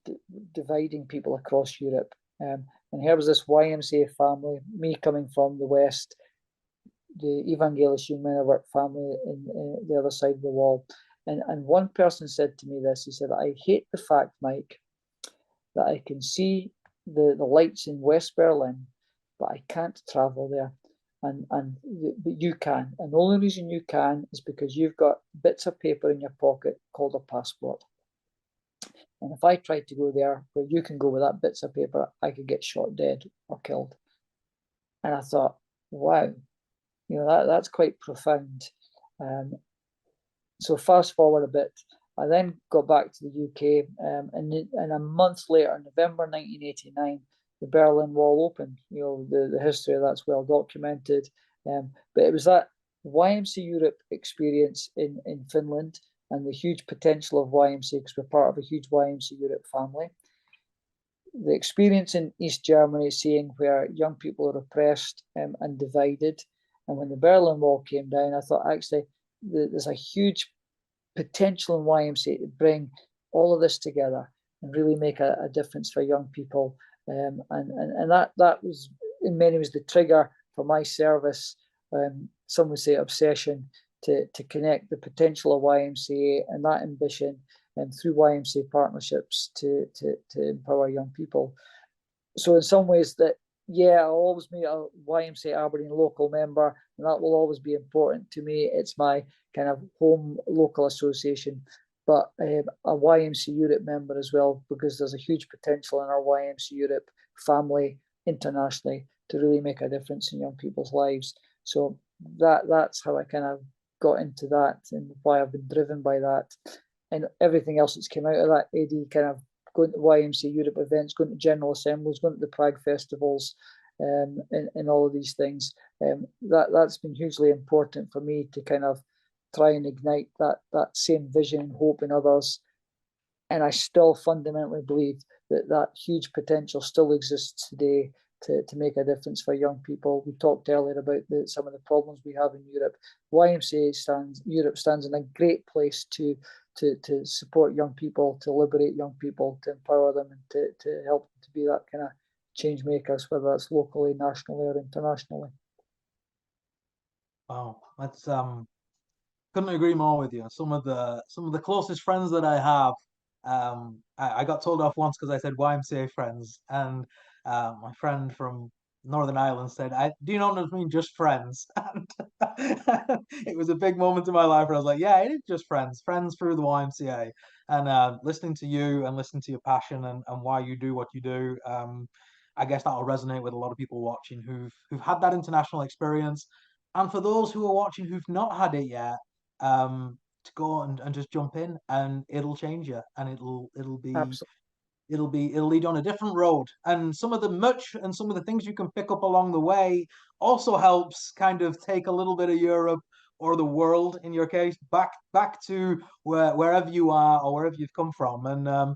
dividing people across Europe. And here was this YMCA family, me coming from the West, the Evangelische Männerwerk family in the other side of the wall. And one person said to me this, he said, I hate the fact, Mike, that I can see the lights in West Berlin, but I can't travel there. But you can. And the only reason you can is because you've got bits of paper in your pocket called a passport. And if I tried to go there where you can go with that bits of paper, I could get shot dead or killed. And I thought, wow, that's quite profound. So fast forward a bit, I then got back to the UK, and a month later, November 1989, the Berlin Wall opened. The history of that's well documented. But it was that YMCA Europe experience in Finland, and the huge potential of YMCA, because we're part of a huge YMCA Europe family. The experience in East Germany, seeing where young people are oppressed and divided. And when the Berlin Wall came down, I thought, actually, there's a huge potential in YMCA to bring all of this together and really make a difference for young people. And that was, in many ways, the trigger for my service. Some would say obsession, to connect the potential of YMCA and that ambition, and through YMCA partnerships to empower young people. So in some ways, I'll always meet a YMCA Aberdeen local member, and that will always be important to me. It's my kind of home local association, but a YMCA Europe member as well, because there's a huge potential in our YMCA Europe family internationally to really make a difference in young people's lives. So that's how I kind of got into that, and why I've been driven by that, and everything else that's come out of that, Adi, kind of going to YMCA Europe events, going to General Assemblies, going to the Prague festivals, and all of these things. That's been hugely important for me to kind of try and ignite that same vision and hope in others. And I still fundamentally believe that huge potential still exists today, to make a difference for young people. We talked earlier about some of the problems we have in Europe. Europe stands in a great place to support young people, to liberate young people, to empower them, and to help them to be that kind of change makers, whether that's locally, nationally, or internationally. Wow, that's couldn't agree more with you. Some of the closest friends that I have, I got told off once because I said YMCA friends, and my friend from Northern Ireland said, do you not mean just friends?" And it was a big moment in my life where I was like, "Yeah, it is just friends, friends through the YMCA." And listening to you and listening to your passion and why you do what you do, I guess that'll resonate with a lot of people watching who've had that international experience. And for those who are watching who've not had it yet, to go and just jump in, and it'll change you, and Absolutely. it'll lead on a different road. And some of the much and some of the things you can pick up along the way also helps kind of take a little bit of Europe, or the world in your case, back to wherever you are or wherever you've come from. And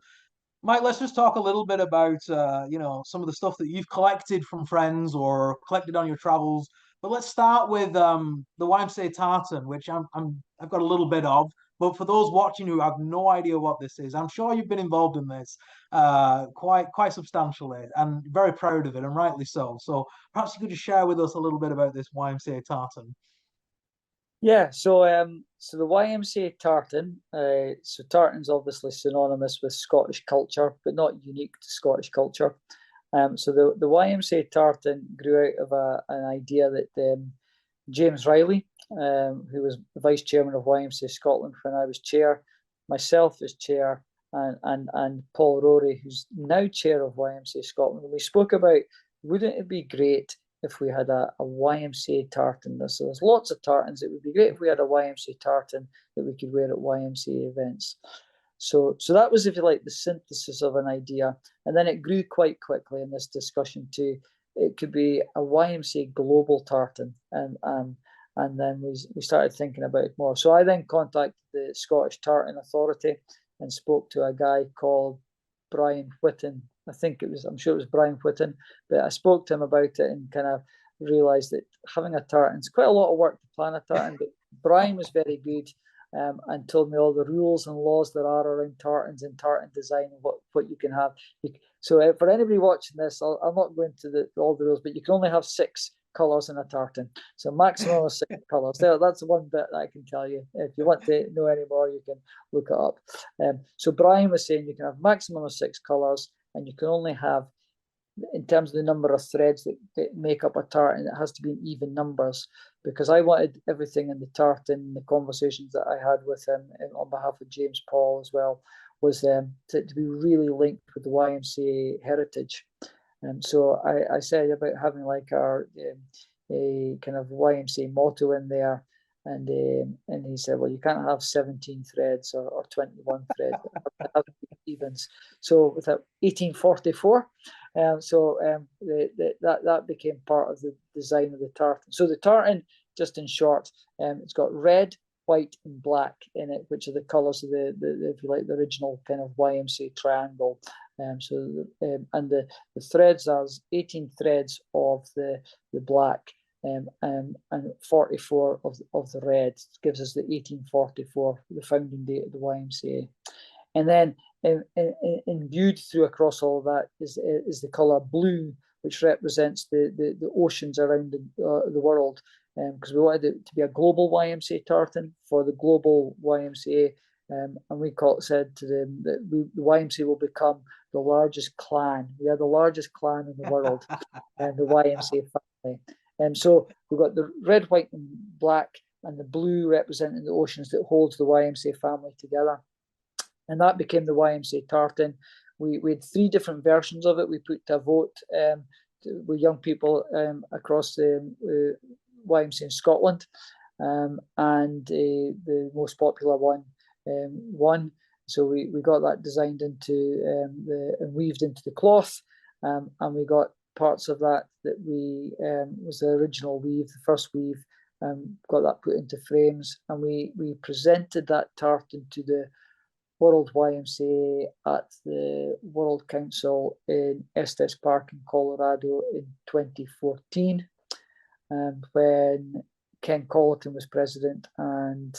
Mike, let's just talk a little bit about some of the stuff that you've collected from friends or collected on your travels. But let's start with the YMCA tartan, which I've got a little bit of. But for those watching who have no idea what this is, I'm sure you've been involved in this quite substantially, and very proud of it, and rightly so. So perhaps you could just share with us a little bit about this YMCA tartan. Yeah, so the YMCA tartan, so tartan's obviously synonymous with Scottish culture, but not unique to Scottish culture. So the YMCA tartan grew out of an idea that James Riley, who was the vice chairman of YMCA Scotland when I was chair, myself as chair, and Paul Rory, who's now chair of YMCA Scotland. And we spoke about, wouldn't it be great if we had a YMCA tartan? So there's lots of tartans. It would be great if we had a YMCA tartan that we could wear at YMCA events. So that was, if you like, the synthesis of an idea. And then it grew quite quickly in this discussion to, it could be a YMCA global tartan. And then we started thinking about it more. So I then contacted the Scottish Tartan Authority and spoke to a guy called Brian Whitten. I'm sure it was Brian Whitten, but I spoke to him about it and kind of realised that having a tartan is quite a lot of work to plan a tartan, but Brian was very good and told me all the rules and laws there are around tartans and tartan design and what you can have. So for anybody watching this, I'll not go into all the rules, but you can only have 6 colours in a tartan. So maximum of 6 colours. That's one bit that I can tell you. If you want to know any more, you can look it up. So Brian was saying you can have maximum of 6 colours, and you can only have, in terms of the number of threads that make up a tartan, it has to be in even numbers, because I wanted everything in the tartan, the conversations that I had with him on behalf of James Paul as well, was to be really linked with the YMCA heritage. And so I said about having like our a kind of YMCA motto in there, and he said, well, you can't have 17 threads or 21 threads, have evens. So with 1844, that became part of the design of the tartan. So the tartan, just in short, it's got red, white, and black in it, which are the colours of the if you like, the original kind of YMCA triangle. And the threads, there's 18 threads of the black, and 44 of the red. It gives us the 1844, the founding date of the YMCA. And then imbued through across all of that is the colour blue, which represents the oceans around the world, because we wanted it to be a global YMCA tartan for the global YMCA. And we said to them that the YMCA will become the largest clan. We are the largest clan in the world, and the YMCA family. And so we've got the red, white, and black, and the blue representing the oceans that holds the YMCA family together. And that became the YMCA tartan. We had 3 different versions of it. We put to a vote with young people across the YMCA in Scotland, and the most popular one won. So we got that designed into and weaved into the cloth, and we got parts of that we was the original weave, the first weave, got that put into frames, and we presented that tartan to the World YMCA at the World Council in Estes Park in Colorado in 2014, when Ken Colleton was president and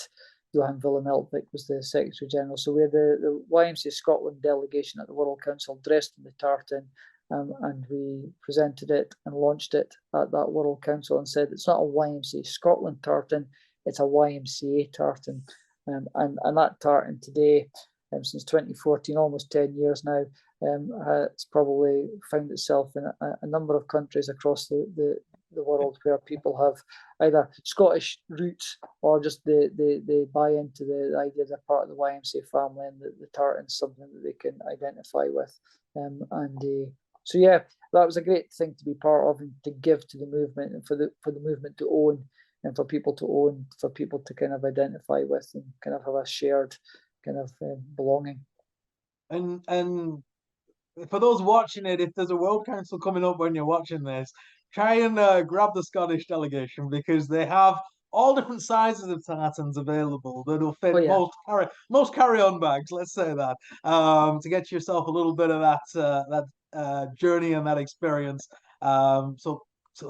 Johan Villemeltvik was the Secretary General. So we had the YMCA Scotland delegation at the World Council dressed in the tartan, and we presented it and launched it at that World Council and said it's not a YMCA Scotland tartan, it's a YMCA tartan. And that tartan today, since 2014, almost 10 years now, it's probably found itself in a number of countries across the world where people have either Scottish roots or just they buy into the idea they're part of the YMCA family, and the tartan's something that they can identify with. So yeah, that was a great thing to be part of and to give to the movement, and for the movement to own, and for people to own, for people to kind of identify with and kind of have a shared kind of belonging. And for those watching it, if there's a World Council coming up when you're watching this, try and grab the Scottish delegation, because they have all different sizes of tartans available that'll fit most carry-on bags. Let's say that, to get yourself a little bit of that journey and that experience. So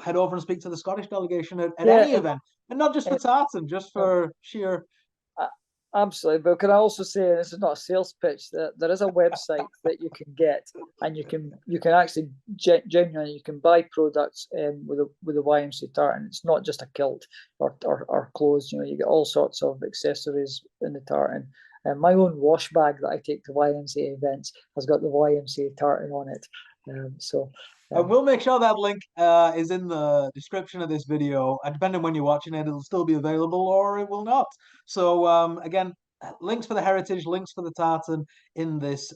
head over and speak to the Scottish delegation at any event, and not just for tartan, just for sheer. Absolutely, but can I also say, this is not a sales pitch, that there is a website that you can get, and you can actually genuinely you can buy products with the YMCA tartan. It's not just a kilt or clothes. You get all sorts of accessories in the tartan. And my own wash bag that I take to YMCA events has got the YMCA tartan on it. And we'll make sure that link is in the description of this video. And depending on when you're watching it, it'll still be available or it will not. So again, links for the heritage, links for the tartan in this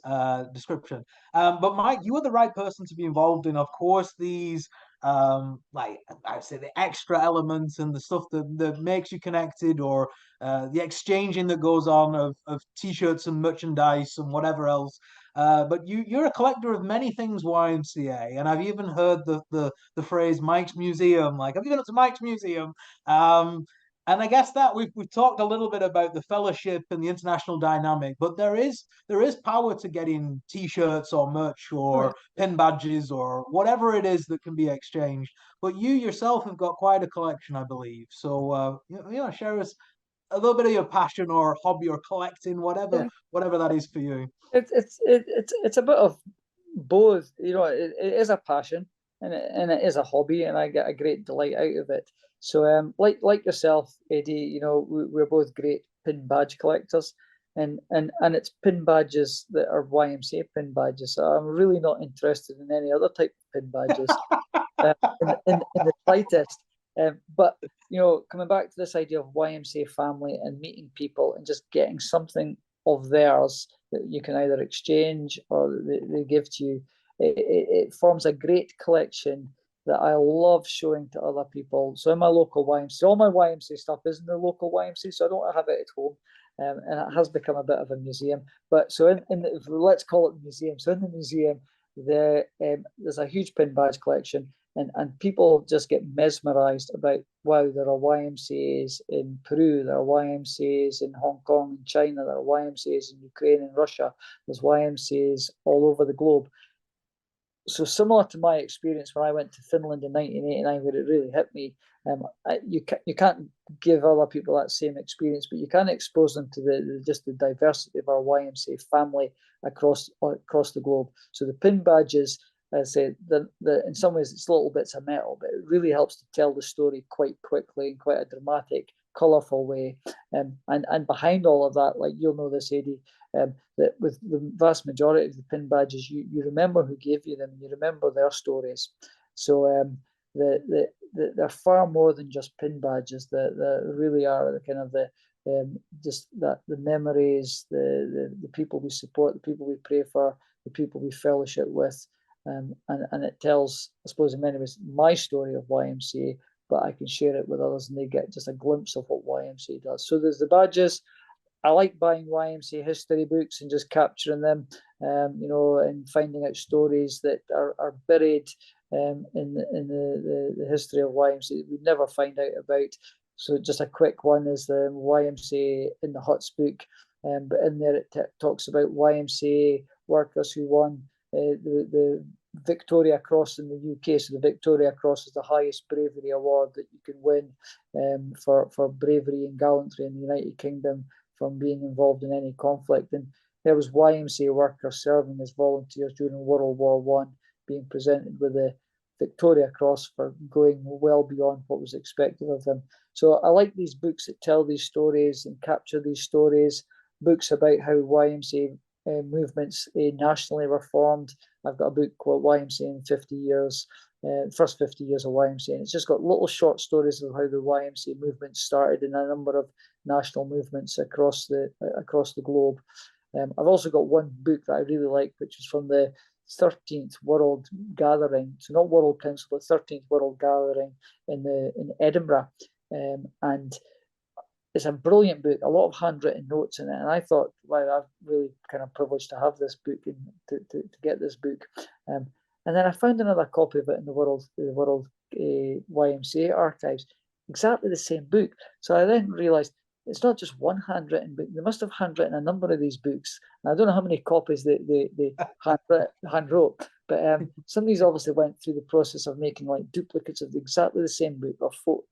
description. But Mike, you are the right person to be involved in, of course, these like I say, the extra elements and the stuff that makes you connected, or the exchanging that goes on of t-shirts and merchandise and whatever else. But you're a collector of many things, YMCA, and I've even heard the phrase Mike's Museum. Like, have you been up to Mike's Museum? And I guess that we've talked a little bit about the fellowship and the international dynamic, but there is power to getting T-shirts or merch or pin badges or whatever it is that can be exchanged. But you yourself have got quite a collection, I believe. So share us a little bit of your passion or hobby or collecting, whatever that is for you. It's a bit of both. It is a passion, and it is a hobby, and I get a great delight out of it. So like yourself, Eddie, we're both great pin badge collectors, and it's pin badges that are YMCA pin badges. So I'm really not interested in any other type of pin badges in the slightest. But coming back to this idea of YMCA family and meeting people and just getting something of theirs that you can either exchange or they give to you, it forms a great collection that I love showing to other people. So in my local YMCA, all my YMCA stuff is in the local YMCA, so I don't have it at home, and it has become a bit of a museum. But so let's call it the museum. So in the museum, there's a huge pin badge collection. And people just get mesmerized about, wow, there are YMCAs in Peru, there are YMCAs in Hong Kong and China, there are YMCAs in Ukraine and Russia, there's YMCAs all over the globe. So similar to my experience when I went to Finland in 1989, where it really hit me, you can't give other people that same experience, but you can expose them to just the diversity of our YMCA family across the globe. So the pin badges, I say that in some ways it's little bits of metal, but it really helps to tell the story quite quickly in quite a dramatic, colourful way. And behind all of that, like you'll know this, Eddie, that with the vast majority of the pin badges, you remember who gave you them, and you remember their stories. So they're far more than just pin badges. They really are the kind of the memories, the people we support, the people we pray for, the people we fellowship with. And it tells, I suppose, in many ways, my story of YMCA, but I can share it with others and they get just a glimpse of what YMCA does. So there's the badges. I like buying YMCA history books and just capturing them, and finding out stories that are buried in the history of YMCA that we'd never find out about. So just a quick one is the YMCA in the Huts book. but in there it talks about YMCA workers who won the Victoria Cross in the UK. So the Victoria Cross is the highest bravery award that you can win for bravery and gallantry in the United Kingdom from being involved in any conflict. And there was YMCA workers serving as volunteers during World War One being presented with the Victoria Cross for going well beyond what was expected of them. So I like these books that tell these stories and capture these stories, books about how YMCA movements nationally were formed. I've got a book called YMCA in 50 years, first 50 years of YMCA. And it's just got little short stories of how the YMCA movement started in a number of national movements across the globe. I've also got one book that I really like, which is from the 13th World Gathering, so not World Council, but 13th World Gathering in Edinburgh, and it's a brilliant book, a lot of handwritten notes in it, and I thought, wow, I'm really kind of privileged to have this book and to get this book. And then I found another copy of it in the World YMCA archives, exactly the same book. So I then realised it's not just one handwritten book. They must have handwritten a number of these books. And I don't know how many copies they handwrote, but some of these obviously went through the process of making like duplicates of exactly the same book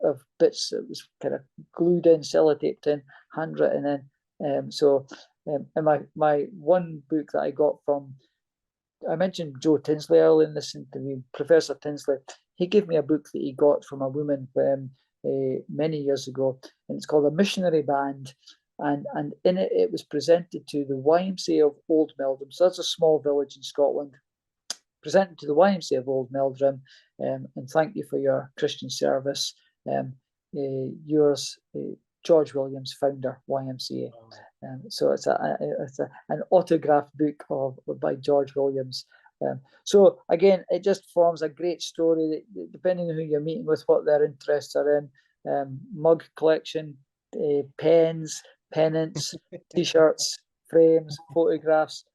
of bits that was kind of glued in, sellotaped in, handwritten in. And my one book that I got from, I mentioned Joe Tinsley earlier in this interview, Professor Tinsley. He gave me a book that he got from a woman many years ago, and it's called A Missionary Band, and in it it was presented to the YMCA of Old Meldrum. So that's a small village in Scotland. Presented to the YMCA of Old Meldrum, and thank you for your Christian service. Yours, George Williams, founder, YMCA. So it's an autographed book by George Williams. So again, it just forms a great story that, depending on who you're meeting with, what their interests are in. Mug collection, pens, pennants, T-shirts, frames, photographs.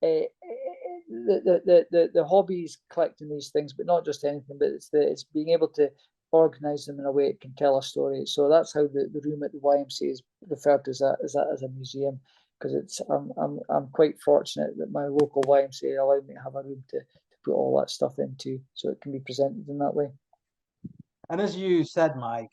The hobby is collecting these things, but not just anything. But it's being able to organise them in a way it can tell a story. So that's how the room at the YMCA is referred to as a museum, because I'm quite fortunate that my local YMCA allowed me to have a room to put all that stuff into, so it can be presented in that way. And as you said, Mike,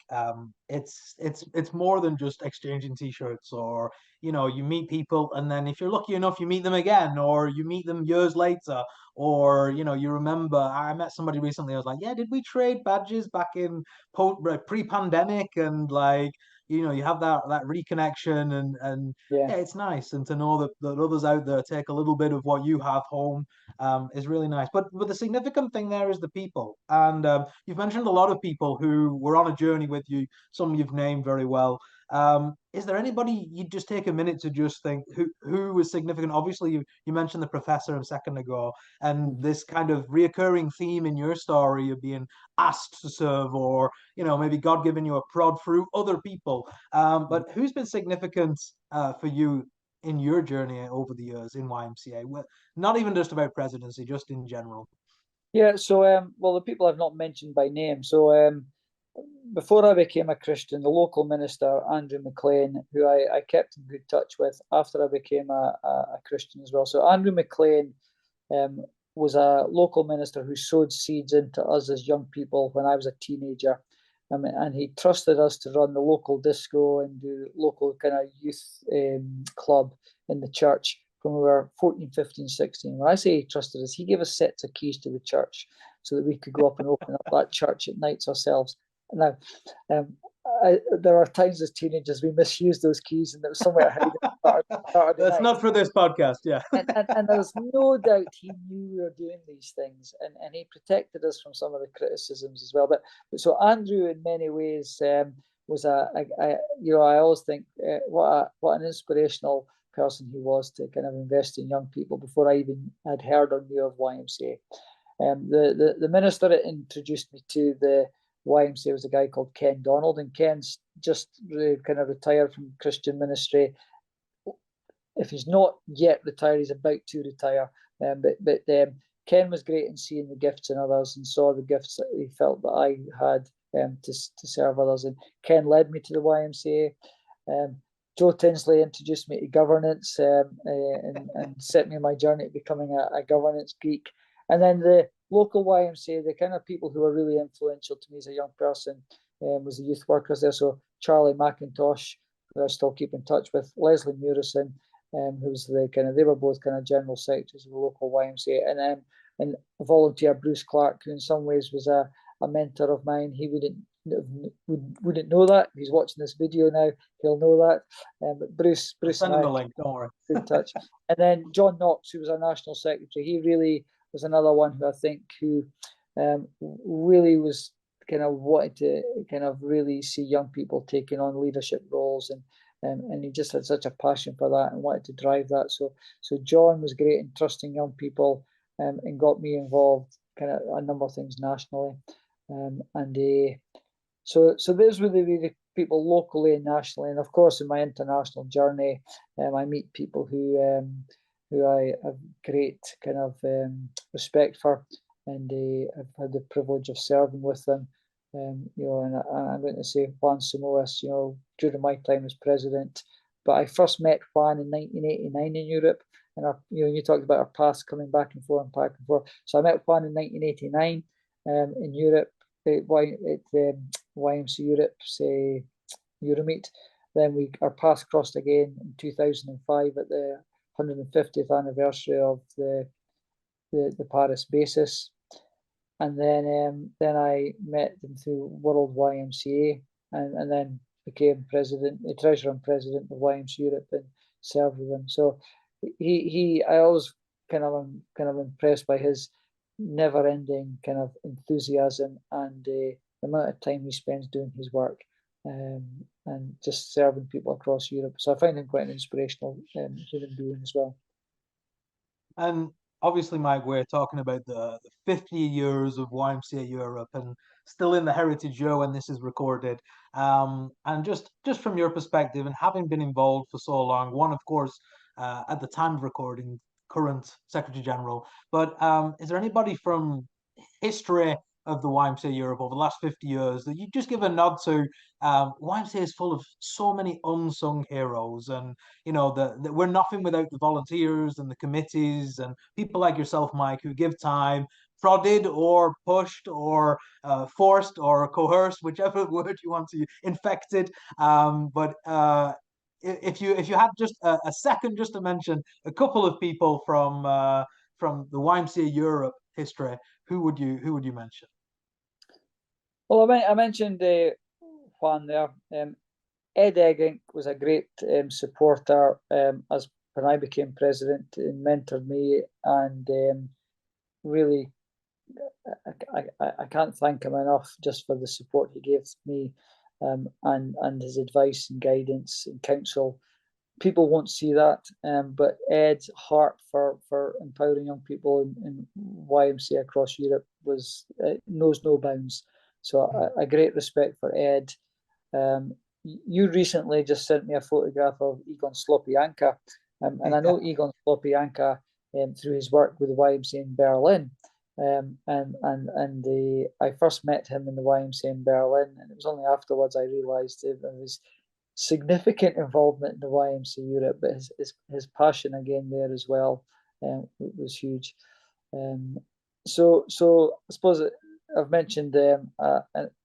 it's more than just exchanging T-shirts, or you meet people, and then if you're lucky enough, you meet them again, or you meet them years later, or you remember. I met somebody recently. I was like, yeah, did we trade badges back in pre-pandemic? And like, you have that reconnection, and yeah, it's nice, and to know that others out there take a little bit of what you have home is really nice. But the significant thing there is the people, and you've mentioned a lot of people who were on a journey with you. Some you've named very well. Is there anybody you'd just take a minute to just think who was significant? Obviously, you mentioned the professor a second ago, and this kind of reoccurring theme in your story of being asked to serve, or maybe God giving you a prod through other people. But who's been significant for you in your journey over the years in YMCA? Not even just about presidency, just in general. Yeah, so well, the people I've not mentioned by name. So before I became a Christian, the local minister, Andrew McLean, who I kept in good touch with after I became a Christian as well. So Andrew McLean was a local minister who sowed seeds into us as young people when I was a teenager. And he trusted us to run the local disco and do local kind of youth club in the church when we were 14, 15, 16. When I say he trusted us, he gave us sets of keys to the church so that we could go up and open up that church at nights ourselves. Now, there are times as teenagers we misused those keys, and there was somewhere hiding. That's not for this podcast, yeah. and there was no doubt he knew we were doing these things, and he protected us from some of the criticisms as well. But so Andrew, in many ways, was I always think what an inspirational person he was to kind of invest in young people before I even had heard or knew of YMCA. The minister that introduced me to the YMCA was a guy called Ken Donald, and Ken's just kind of retired from Christian ministry. If he's not yet retired, he's about to retire. But Ken was great in seeing the gifts in others and saw the gifts that he felt that I had to serve others. And Ken led me to the YMCA. Joe Tinsley introduced me to governance and set me on my journey to becoming a governance geek. And then the local YMCA, the kind of people who were really influential to me as a young person, was the youth workers there. So Charlie McIntosh, who I still keep in touch with, Leslie Murison, who's the kind of, they were both kind of general secretaries of the local YMCA, and volunteer Bruce Clark, who in some ways was a mentor of mine. He wouldn't know that. If he's watching this video now, he'll know that. But Bruce Send him the link, don't worry. Good touch. And then John Knox, who was our national secretary, he really was another one who I think really was kind of wanted to kind of really see young people taking on leadership roles, and he just had such a passion for that and wanted to drive that. So John was great in trusting young people, and got me involved kind of a number of things nationally. So those were the people locally and nationally, and of course in my international journey, I meet people who I have great kind of respect for, and I've had the privilege of serving with them. And I'm going to say Juan Samoas, during my time as president. But I first met Juan in 1989 in Europe, and you talked about our paths coming back and forth and back and forth. So I met Juan in 1989 in Europe at YMCA Europe's Euromeet. Then our paths crossed again in 2005 at the 150th anniversary of the Paris basis. And then I met them through World YMCA, and then became treasurer and president of YMCA Europe, and served with them. So I always kind of impressed by his never-ending kind of enthusiasm and the amount of time he spends doing his work, and just serving people across Europe. So I find him quite an inspirational human being as well. And obviously, Mike, we're talking about the 50 years of YMCA Europe, and still in the heritage year when this is recorded. And just from your perspective, and having been involved for so long, one, of course, at the time of recording, current Secretary General, but is there anybody from history of the YMCA Europe over the last 50 years that you just give a nod to? YMCA is full of so many unsung heroes, and we're nothing without the volunteers and the committees and people like yourself, Mike, who give time, prodded or pushed or forced or coerced, whichever word you want to use, infected. But if you had just a second just to mention a couple of people from the YMCA Europe history, who would you mention? Well, I mentioned Juan there. Ed Eggink was a great supporter as when I became president, and mentored me, and really, I can't thank him enough just for the support he gave me, and his advice and guidance and counsel. People won't see that, but Ed's heart for empowering young people in YMCA across Europe knows no bounds. So a great respect for Ed. You recently just sent me a photograph of Egon Slopianka, and I know Egon Slopianka through his work with the YMCA in Berlin. I first met him in the YMCA in Berlin, and it was only afterwards I realised it was significant involvement in the YMCA Europe, but his passion again there as well was huge. So I suppose I've mentioned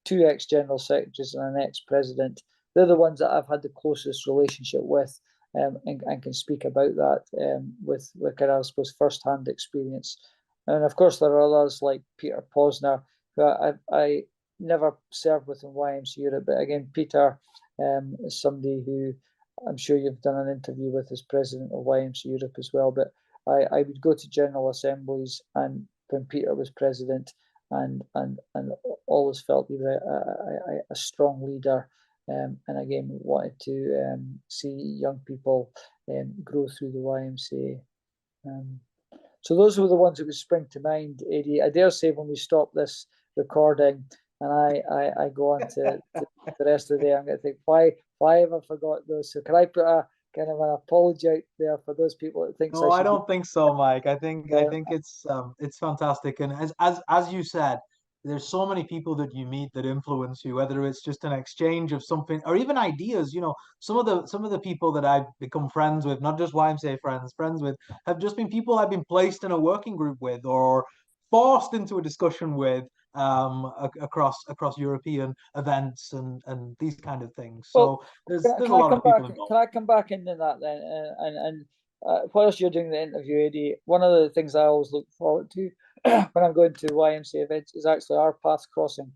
two ex-general secretaries and an ex-president. They're the ones that I've had the closest relationship with, and can speak about that with kind of, I suppose, first-hand experience. And of course, there are others like Peter Posner, who I never served with in YMCA Europe, but again, Peter is somebody who I'm sure you've done an interview with as president of YMCA Europe as well. But I would go to general assemblies, and when Peter was president, and always felt he was a strong leader, and again wanted to see young people grow through the YMCA. So those were the ones that would spring to mind, Adi. I dare say when we stop this recording and I go on to the rest of the day, I'm going to think, why have I forgot those? So can I put a kind of an apology out there for those people that think? No, I don't think so, Mike. I think it's fantastic, and as you said, there's so many people that you meet that influence you, whether it's just an exchange of something or even ideas. Some of the people that I've become friends with, not just YMCA friends with, have just been people I've been placed in a working group with or forced into a discussion with across European events and these kind of things. Well, So there's a lot of people involved. Can I come back into that then? Whilst you're doing the interview, Eddie, one of the things I always look forward to when I'm going to YMCA events is actually our paths crossing.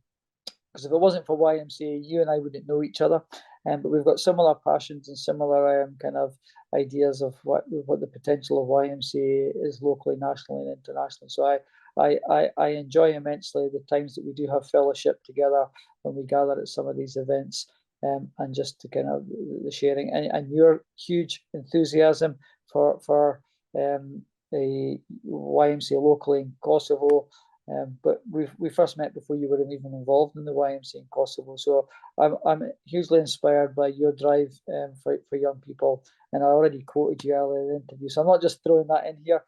Because if it wasn't for YMCA, you and I wouldn't know each other. But we've got similar passions and similar kind of ideas of what the potential of YMCA is locally, nationally, and internationally. So I enjoy immensely the times that we do have fellowship together when we gather at some of these events, and just to kind of the sharing and your huge enthusiasm for the YMCA locally in Kosovo. But we first met before you were even involved in the YMCA in Kosovo. So I'm hugely inspired by your drive for young people. And I already quoted you earlier in the interview, so I'm not just throwing that in here.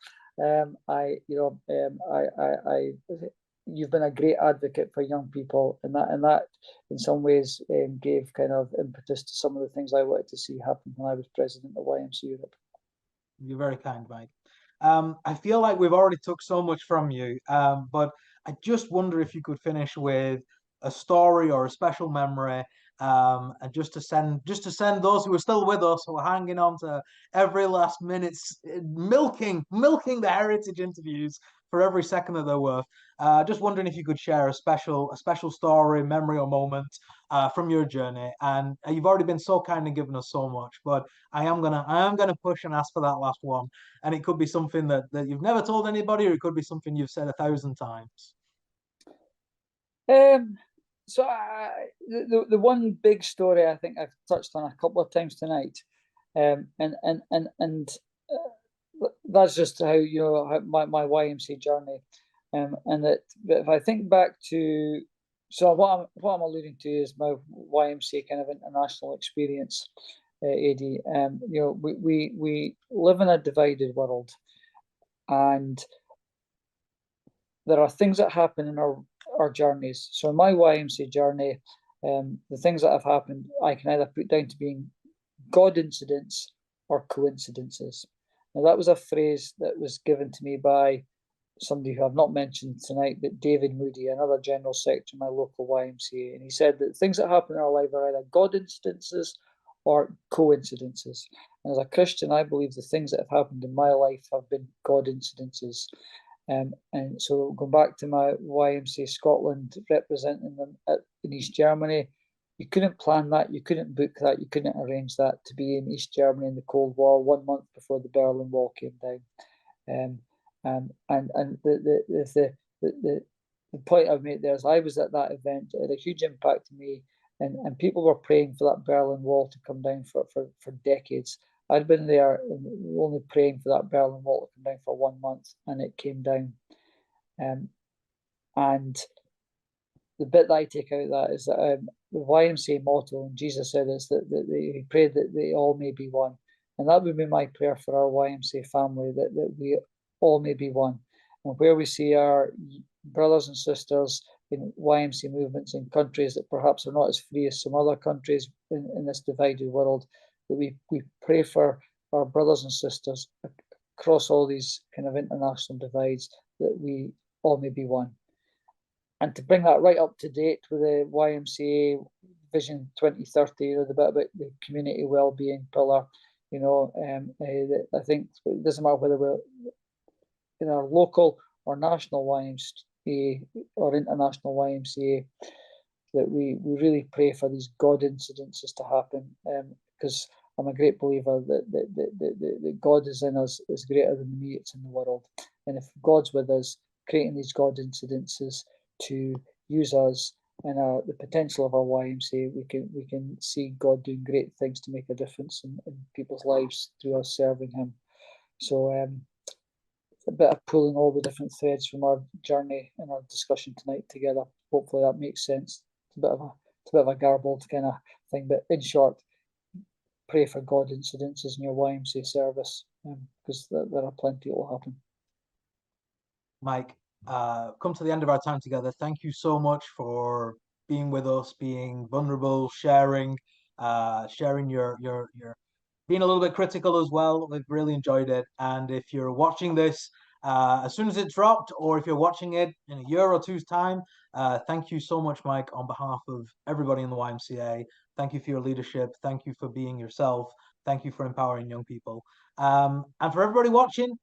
You've been a great advocate for young people, and that in some ways gave kind of impetus to some of the things I wanted to see happen when I was president of YMCA Europe. You're very kind, Mike. I feel like we've already took so much from you, but I just wonder if you could finish with a story or a special memory, and just to send those who are still with us, who are hanging on to every last minute, milking the heritage interviews for every second that they're worth. Just wondering if you could share a special story, memory, or moment from your journey. And you've already been so kind and given us so much, but I am gonna push and ask for that last one. And it could be something that you've never told anybody, or it could be something you've said 1,000 times. So the one big story I think I've touched on a couple of times tonight, and that's just how how my YMCA journey, and that if I think back to, so what I'm alluding to is my YMCA kind of international experience, AD. We live in a divided world, and there are things that happen in our journeys. So in my YMCA journey, the things that have happened, I can either put down to being God incidents or coincidences. Now, that was a phrase that was given to me by somebody who I've not mentioned tonight, but David Moody, another general secretary of my local YMCA. And he said that things that happen in our life are either God incidences or coincidences. And as a Christian, I believe the things that have happened in my life have been God incidences. And so going back to my YMCA Scotland, representing them in East Germany, you couldn't plan that, you couldn't book that, you couldn't arrange that to be in East Germany in the Cold War 1 month before the Berlin Wall came down. And the point I've made there is I was at that event. It had a huge impact on me, and people were praying for that Berlin Wall to come down for decades. I'd been there only praying for that Berlin Wall to come down for 1 month, and it came down. And the bit that I take out of that is that the YMCA motto, and Jesus said this, that he prayed that they all may be one. And that would be my prayer for our YMCA family, that we all may be one. And where we see our brothers and sisters in YMCA movements in countries that perhaps are not as free as some other countries in this divided world, that we pray for our brothers and sisters across all these kind of international divides, that we all may be one. And to bring that right up to date with the YMCA Vision 2030, the bit about the community well-being pillar, I think it doesn't matter whether we're in our local or national YMCA or international YMCA, that we really pray for these God incidences to happen, because I'm a great believer that God is in us is greater than the me it's in the world. And if God's with us, creating these God incidences to use us and the potential of our YMCA, we can see God doing great things to make a difference in people's lives through us serving Him. So a bit of pulling all the different threads from our journey and our discussion tonight together. Hopefully that makes sense. It's a bit of a garbled kind of thing, but in short, pray for God incidences in your YMCA service, because there are plenty that will happen. Mike, come to the end of our time together. Thank you so much for being with us, being vulnerable, sharing, sharing your being a little bit critical as well. We've really enjoyed it. And if you're watching this as soon as it dropped, or if you're watching it in a year or two's time, thank you so much, Mike, on behalf of everybody in the YMCA. Thank you for your leadership. Thank you for being yourself. Thank you for empowering young people. And for everybody watching,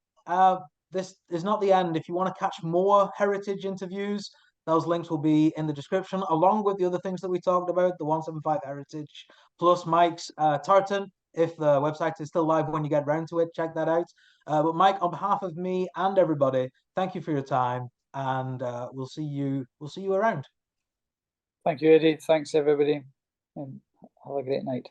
this is not the end. If you want to catch more heritage interviews, those links will be in the description, along with the other things that we talked about, the 175 Heritage, plus Mike's tartan. If the website is still live when you get round to it, check that out. But Mike, on behalf of me and everybody, thank you for your time, and we'll see you around. Thank you, Eddie. Thanks, everybody, and have a great night.